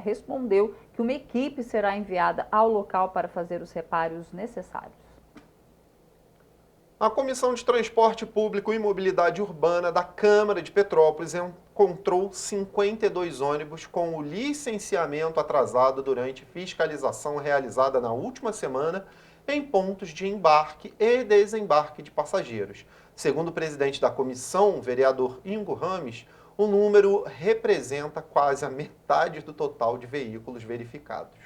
respondeu que uma equipe será enviada ao local para fazer os reparos necessários. A Comissão de Transporte Público e Mobilidade Urbana da Câmara de Petrópolis encontrou 52 ônibus com o licenciamento atrasado durante fiscalização realizada na última semana em pontos de embarque e desembarque de passageiros. Segundo o presidente da comissão, o vereador Ingo Rames, o número representa quase a metade do total de veículos verificados.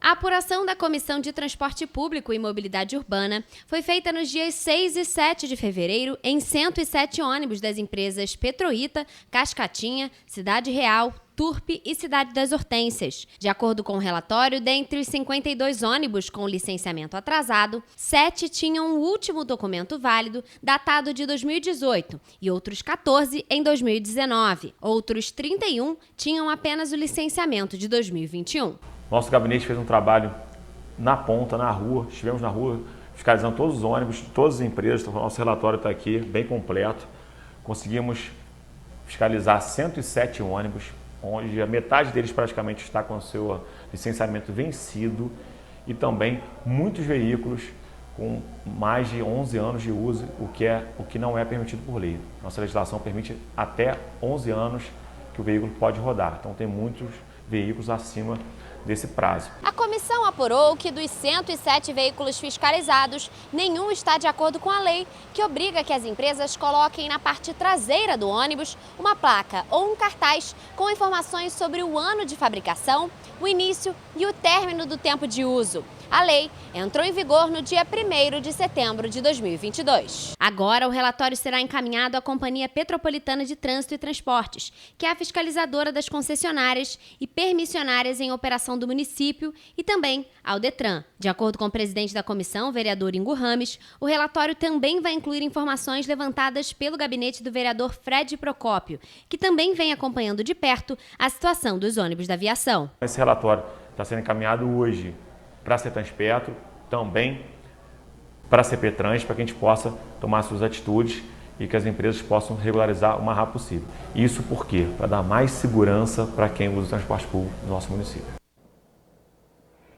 A apuração da Comissão de Transporte Público e Mobilidade Urbana foi feita nos dias 6 e 7 de fevereiro em 107 ônibus das empresas Petroita, Cascatinha, Cidade Real, Turpe e Cidade das Hortênsias. De acordo com o relatório, dentre os 52 ônibus com licenciamento atrasado, 7 tinham o último documento válido, datado de 2018, e outros 14 em 2019. Outros 31 tinham apenas o licenciamento de 2021. Nosso gabinete fez um trabalho na ponta, na rua, estivemos na rua fiscalizando todos os ônibus, todas as empresas, o nosso relatório está aqui, bem completo. Conseguimos fiscalizar 107 ônibus, onde a metade deles praticamente está com o seu licenciamento vencido e também muitos veículos com mais de 11 anos de uso, o que não é permitido por lei. Nossa legislação permite até 11 anos que o veículo pode rodar, então tem muitos veículos acima desse prazo. A comissão apurou que dos 107 veículos fiscalizados, nenhum está de acordo com a lei, que obriga que as empresas coloquem na parte traseira do ônibus uma placa ou um cartaz com informações sobre o ano de fabricação, o início e o término do tempo de uso. A lei entrou em vigor no dia 1º de setembro de 2022. Agora, o relatório será encaminhado à Companhia Petropolitana de Trânsito e Transportes, que é a fiscalizadora das concessionárias e permissionárias em operação do município, e também ao Detran. De acordo com o presidente da comissão, o vereador Ingo Rames, o relatório também vai incluir informações levantadas pelo gabinete do vereador Fred Procópio, que também vem acompanhando de perto a situação dos ônibus da aviação. Esse relatório está sendo encaminhado hoje para a Cetanspetro, também para a CPTrans, para que a gente possa tomar suas atitudes e que as empresas possam regularizar o mais rápido possível. Isso por quê? Para dar mais segurança para quem usa o transporte público no nosso município.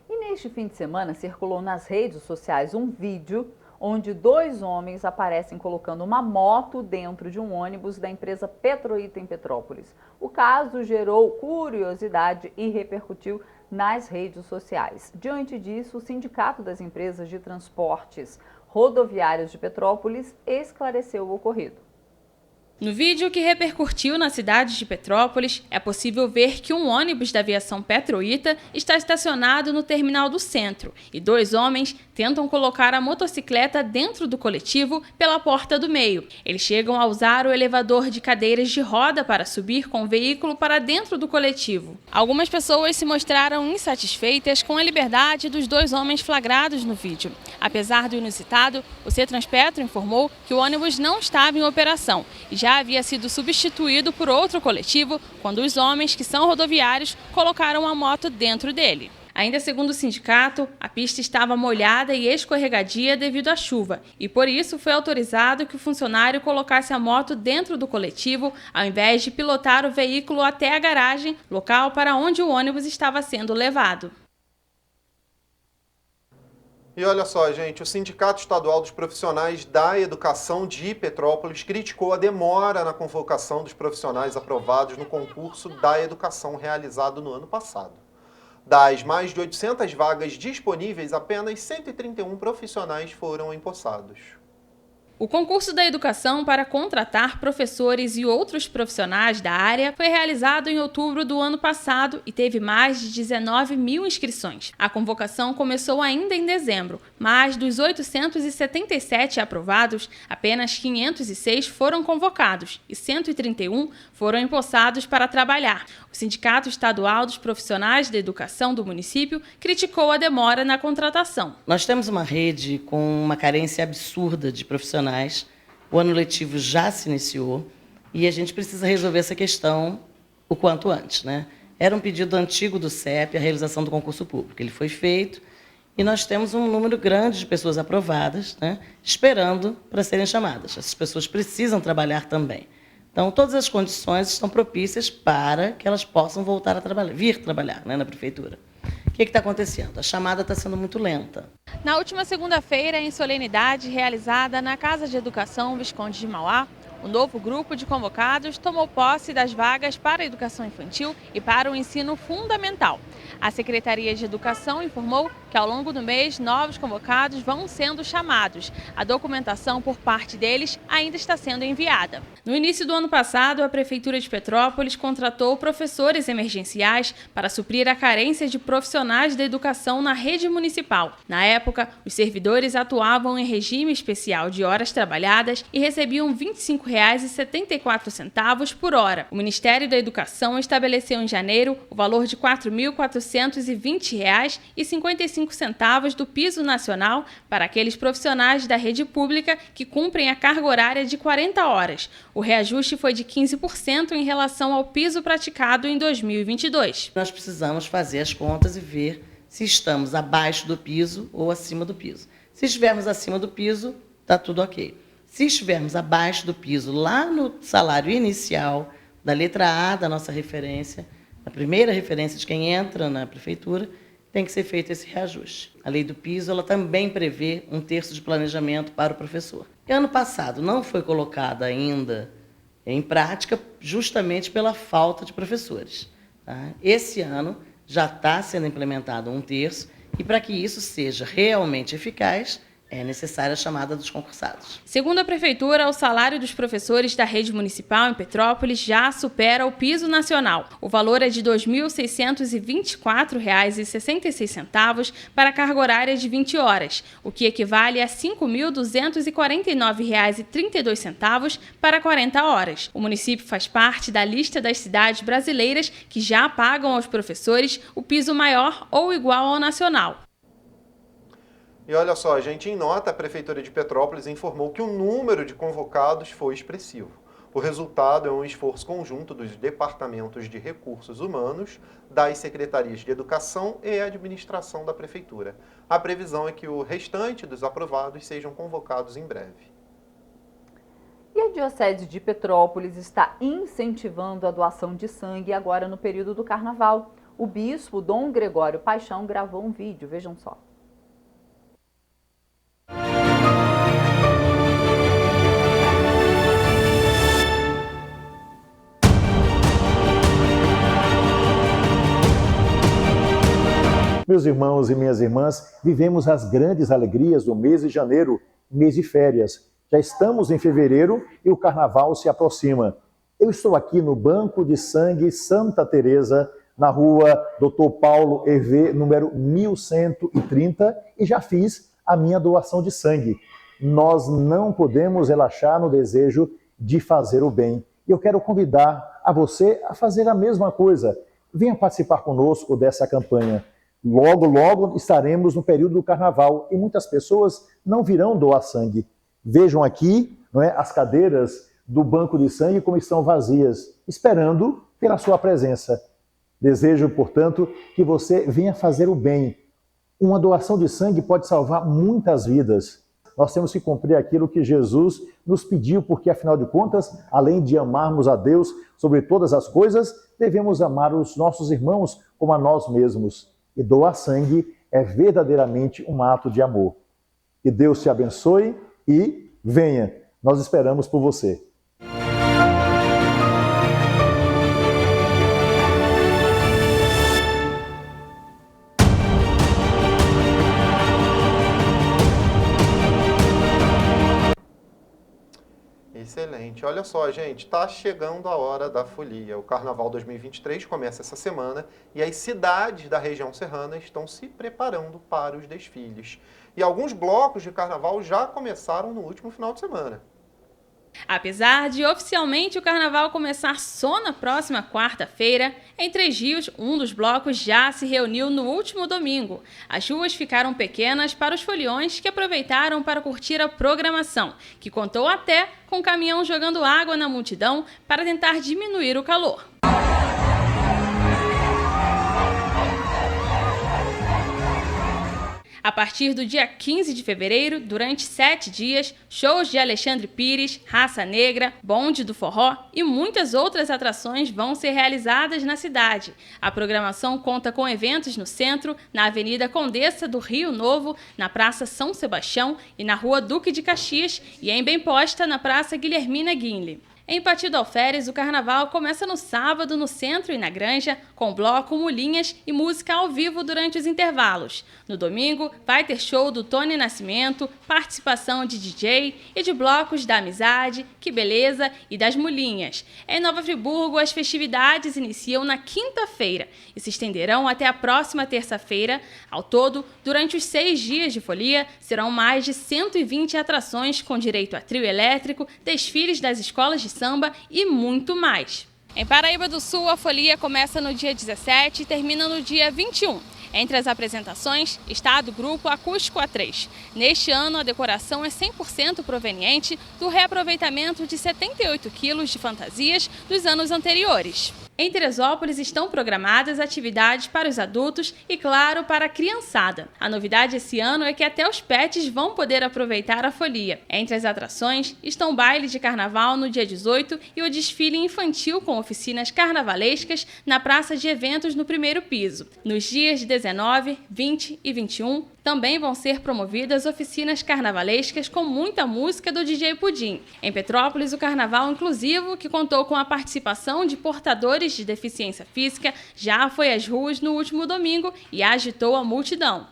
E neste fim de semana circulou nas redes sociais um vídeo onde 2 homens aparecem colocando uma moto dentro de um ônibus da empresa Petroita em Petrópolis. O caso gerou curiosidade e repercutiu nas redes sociais. Diante disso, o Sindicato das Empresas de Transportes Rodoviários de Petrópolis esclareceu o ocorrido. No vídeo que repercutiu na cidade de Petrópolis, é possível ver que um ônibus da aviação Petroita está estacionado no terminal do centro e 2 homens tentam colocar a motocicleta dentro do coletivo pela porta do meio. Eles chegam a usar o elevador de cadeiras de roda para subir com o veículo para dentro do coletivo. Algumas pessoas se mostraram insatisfeitas com a liberdade dos 2 homens flagrados no vídeo. Apesar do inusitado, o CETRANSPetro informou que o ônibus não estava em operação e já havia sido substituído por outro coletivo quando os homens, que são rodoviários, colocaram a moto dentro dele. Ainda segundo o sindicato, a pista estava molhada e escorregadia devido à chuva e por isso foi autorizado que o funcionário colocasse a moto dentro do coletivo ao invés de pilotar o veículo até a garagem, local para onde o ônibus estava sendo levado. E olha só, gente, o Sindicato Estadual dos Profissionais da Educação de Petrópolis criticou a demora na convocação dos profissionais aprovados no concurso da educação realizado no ano passado. Das mais de 800 vagas disponíveis, apenas 131 profissionais foram empossados. O concurso da educação para contratar professores e outros profissionais da área foi realizado em outubro do ano passado e teve mais de 19 mil inscrições. A convocação começou ainda em dezembro, mas dos 877 aprovados, apenas 506 foram convocados e 131 foram empossados para trabalhar. O Sindicato Estadual dos Profissionais da Educação do município criticou a demora na contratação. Nós temos uma rede com uma carência absurda de profissionais. O ano letivo já se iniciou e a gente precisa resolver essa questão o quanto antes, né? Era um pedido antigo do CEP, a realização do concurso público. Ele foi feito e nós temos um número grande de pessoas aprovadas, né, esperando para serem chamadas. Essas pessoas precisam trabalhar também. Então, todas as condições estão propícias para que elas possam voltar a trabalhar, vir trabalhar, né, na prefeitura. O que está acontecendo? A chamada está sendo muito lenta. Na última segunda-feira, em solenidade realizada na Casa de Educação Visconde de Mauá, o novo grupo de convocados tomou posse das vagas para a educação infantil e para o ensino fundamental. A Secretaria de Educação informou que ao longo do mês, novos convocados vão sendo chamados. A documentação por parte deles ainda está sendo enviada. No início do ano passado, a Prefeitura de Petrópolis contratou professores emergenciais para suprir a carência de profissionais da educação na rede municipal. Na época, os servidores atuavam em regime especial de horas trabalhadas e recebiam R$ 25,74 por hora. O Ministério da Educação estabeleceu em janeiro o valor de R$ 4.420,55 do piso nacional para aqueles profissionais da rede pública que cumprem a carga horária de 40 horas. O reajuste foi de 15% em relação ao piso praticado em 2022. Nós precisamos fazer as contas e ver se estamos abaixo do piso ou acima do piso. Se estivermos acima do piso, está tudo ok. Se estivermos abaixo do piso, lá no salário inicial, da letra A da nossa referência, a primeira referência de quem entra na prefeitura, tem que ser feito esse reajuste. A lei do piso ela também prevê 1/3 de planejamento para o professor. E ano passado não foi colocada ainda em prática justamente pela falta de professores. Tá? Esse ano já está sendo implementado 1/3 e para que isso seja realmente eficaz, é necessária a chamada dos concursados. Segundo a Prefeitura, o salário dos professores da rede municipal em Petrópolis já supera o piso nacional. O valor é de R$ 2.624,66 para a carga horária de 20 horas, o que equivale a R$ 5.249,32 para 40 horas. O município faz parte da lista das cidades brasileiras que já pagam aos professores o piso maior ou igual ao nacional. E olha só, a gente em nota, a Prefeitura de Petrópolis informou que o número de convocados foi expressivo. O resultado é um esforço conjunto dos departamentos de recursos humanos, das secretarias de educação e administração da prefeitura. A previsão é que o restante dos aprovados sejam convocados em breve. E a Diocese de Petrópolis está incentivando a doação de sangue agora no período do Carnaval. O bispo Dom Gregório Paixão gravou um vídeo, vejam só. Meus irmãos e minhas irmãs, vivemos as grandes alegrias do mês de janeiro, mês de férias. Já estamos em fevereiro e o Carnaval se aproxima. Eu estou aqui no Banco de Sangue Santa Teresa, na rua Dr. Paulo Hervé, número 1130, e já fiz a minha doação de sangue. Nós não podemos relaxar no desejo de fazer o bem. Eu quero convidar a você a fazer a mesma coisa. Venha participar conosco dessa campanha. Logo, logo estaremos no período do Carnaval e muitas pessoas não virão doar sangue. Vejam aqui, não é, as cadeiras do banco de sangue como estão vazias, esperando pela sua presença. Desejo, portanto, que você venha fazer o bem. Uma doação de sangue pode salvar muitas vidas. Nós temos que cumprir aquilo que Jesus nos pediu, porque, afinal de contas, além de amarmos a Deus sobre todas as coisas, devemos amar os nossos irmãos como a nós mesmos. E doar sangue é verdadeiramente um ato de amor. Que Deus te abençoe e venha. Nós esperamos por você. Excelente. Olha só, gente, está chegando a hora da folia. O Carnaval 2023 começa essa semana e as cidades da região serrana estão se preparando para os desfiles. E alguns blocos de carnaval já começaram no último final de semana. Apesar de oficialmente o carnaval começar só na próxima quarta-feira, em Três Rios, um dos blocos já se reuniu no último domingo. As ruas ficaram pequenas para os foliões que aproveitaram para curtir a programação, que contou até com um caminhão jogando água na multidão para tentar diminuir o calor. A partir do dia 15 de fevereiro, durante 7 dias, shows de Alexandre Pires, Raça Negra, Bonde do Forró e muitas outras atrações vão ser realizadas na cidade. A programação conta com eventos no centro, na Avenida Condessa do Rio Novo, na Praça São Sebastião e na Rua Duque de Caxias e em Bem Posta, na Praça Guilhermina Guinle. Em Pati do Alferes, o carnaval começa no sábado no centro e na Granja, com bloco, mulinhas e música ao vivo durante os intervalos. No domingo, vai ter show do Tony Nascimento, participação de DJ e de blocos da Amizade, Que Beleza e das Mulinhas. Em Nova Friburgo, as festividades iniciam na quinta-feira e se estenderão até a próxima terça-feira. Ao todo, durante os 6 dias de folia, serão mais de 120 atrações com direito a trio elétrico, desfiles das escolas de samba e muito mais. Em Paraíba do Sul, a folia começa no dia 17 e termina no dia 21. Entre as apresentações está a do grupo Acústico A3. Neste ano, a decoração é 100% proveniente do reaproveitamento de 78 quilos de fantasias dos anos anteriores. Em Teresópolis estão programadas atividades para os adultos e, claro, para a criançada. A novidade esse ano é que até os pets vão poder aproveitar a folia. Entre as atrações estão o baile de carnaval no dia 18 e o desfile infantil com oficinas carnavalescas na praça de eventos no primeiro piso. Nos dias 19, 20 e 21, também vão ser promovidas oficinas carnavalescas com muita música do DJ Pudim. Em Petrópolis, o Carnaval Inclusivo, que contou com a participação de portadores de deficiência física, já foi às ruas no último domingo e agitou a multidão.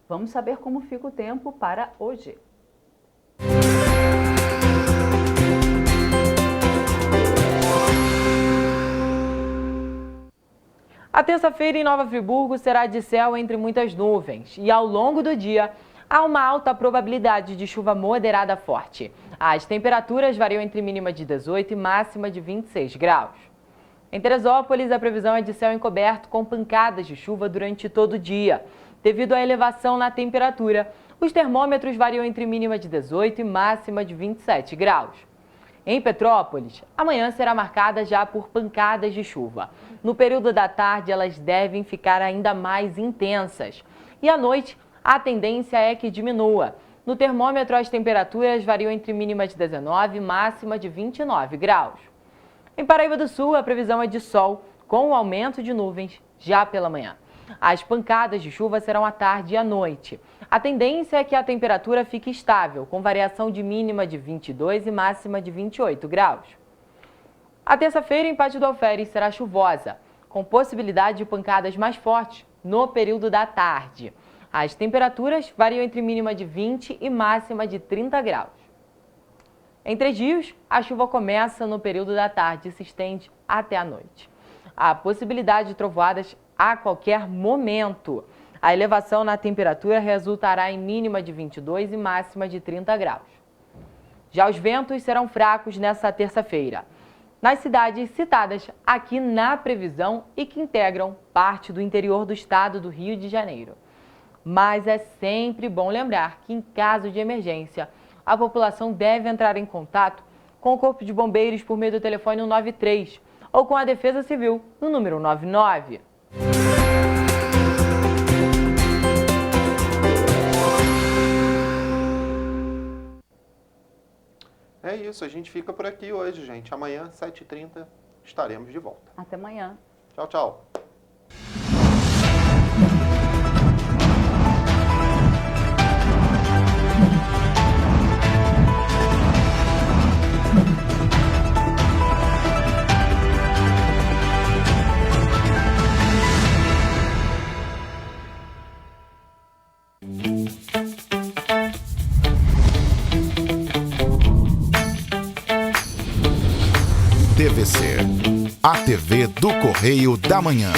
Vamos saber como fica o tempo para hoje. A terça-feira em Nova Friburgo será de céu entre muitas nuvens e ao longo do dia há uma alta probabilidade de chuva moderada forte. As temperaturas variam entre mínima de 18 e máxima de 26 graus. Em Teresópolis, a previsão é de céu encoberto com pancadas de chuva durante todo o dia. devido à elevação na temperatura. Os termômetros variam entre mínima de 18 e máxima de 27 graus. Em Petrópolis, amanhã será marcada já por pancadas de chuva. No período da tarde, elas devem ficar ainda mais intensas. E à noite, a tendência é que diminua. No termômetro, as temperaturas variam entre mínima de 19 e máxima de 29 graus. Em Paraíba do Sul, a previsão é de sol, com o aumento de nuvens já pela manhã. As pancadas de chuva serão à tarde e à noite. A tendência é que a temperatura fique estável, com variação de mínima de 22 e máxima de 28 graus. A terça-feira em Pátio do Alferes será chuvosa, com possibilidade de pancadas mais fortes no período da tarde. As temperaturas variam entre mínima de 20 e máxima de 30 graus. Em Três Rios, a chuva começa no período da tarde e se estende até a noite. Há possibilidade de trovoadas a qualquer momento. A elevação na temperatura resultará em mínima de 22 e máxima de 30 graus. Já os ventos serão fracos nesta terça-feira, nas cidades citadas aqui na previsão e que integram parte do interior do estado do Rio de Janeiro. Mas é sempre bom lembrar que, em caso de emergência, a população deve entrar em contato com o Corpo de Bombeiros por meio do telefone 193 ou com a Defesa Civil no número 99. É isso, a gente fica por aqui hoje, gente. Amanhã, 7h30, estaremos de volta. Até amanhã. Tchau, tchau. TVC, a TV do Correio da Manhã.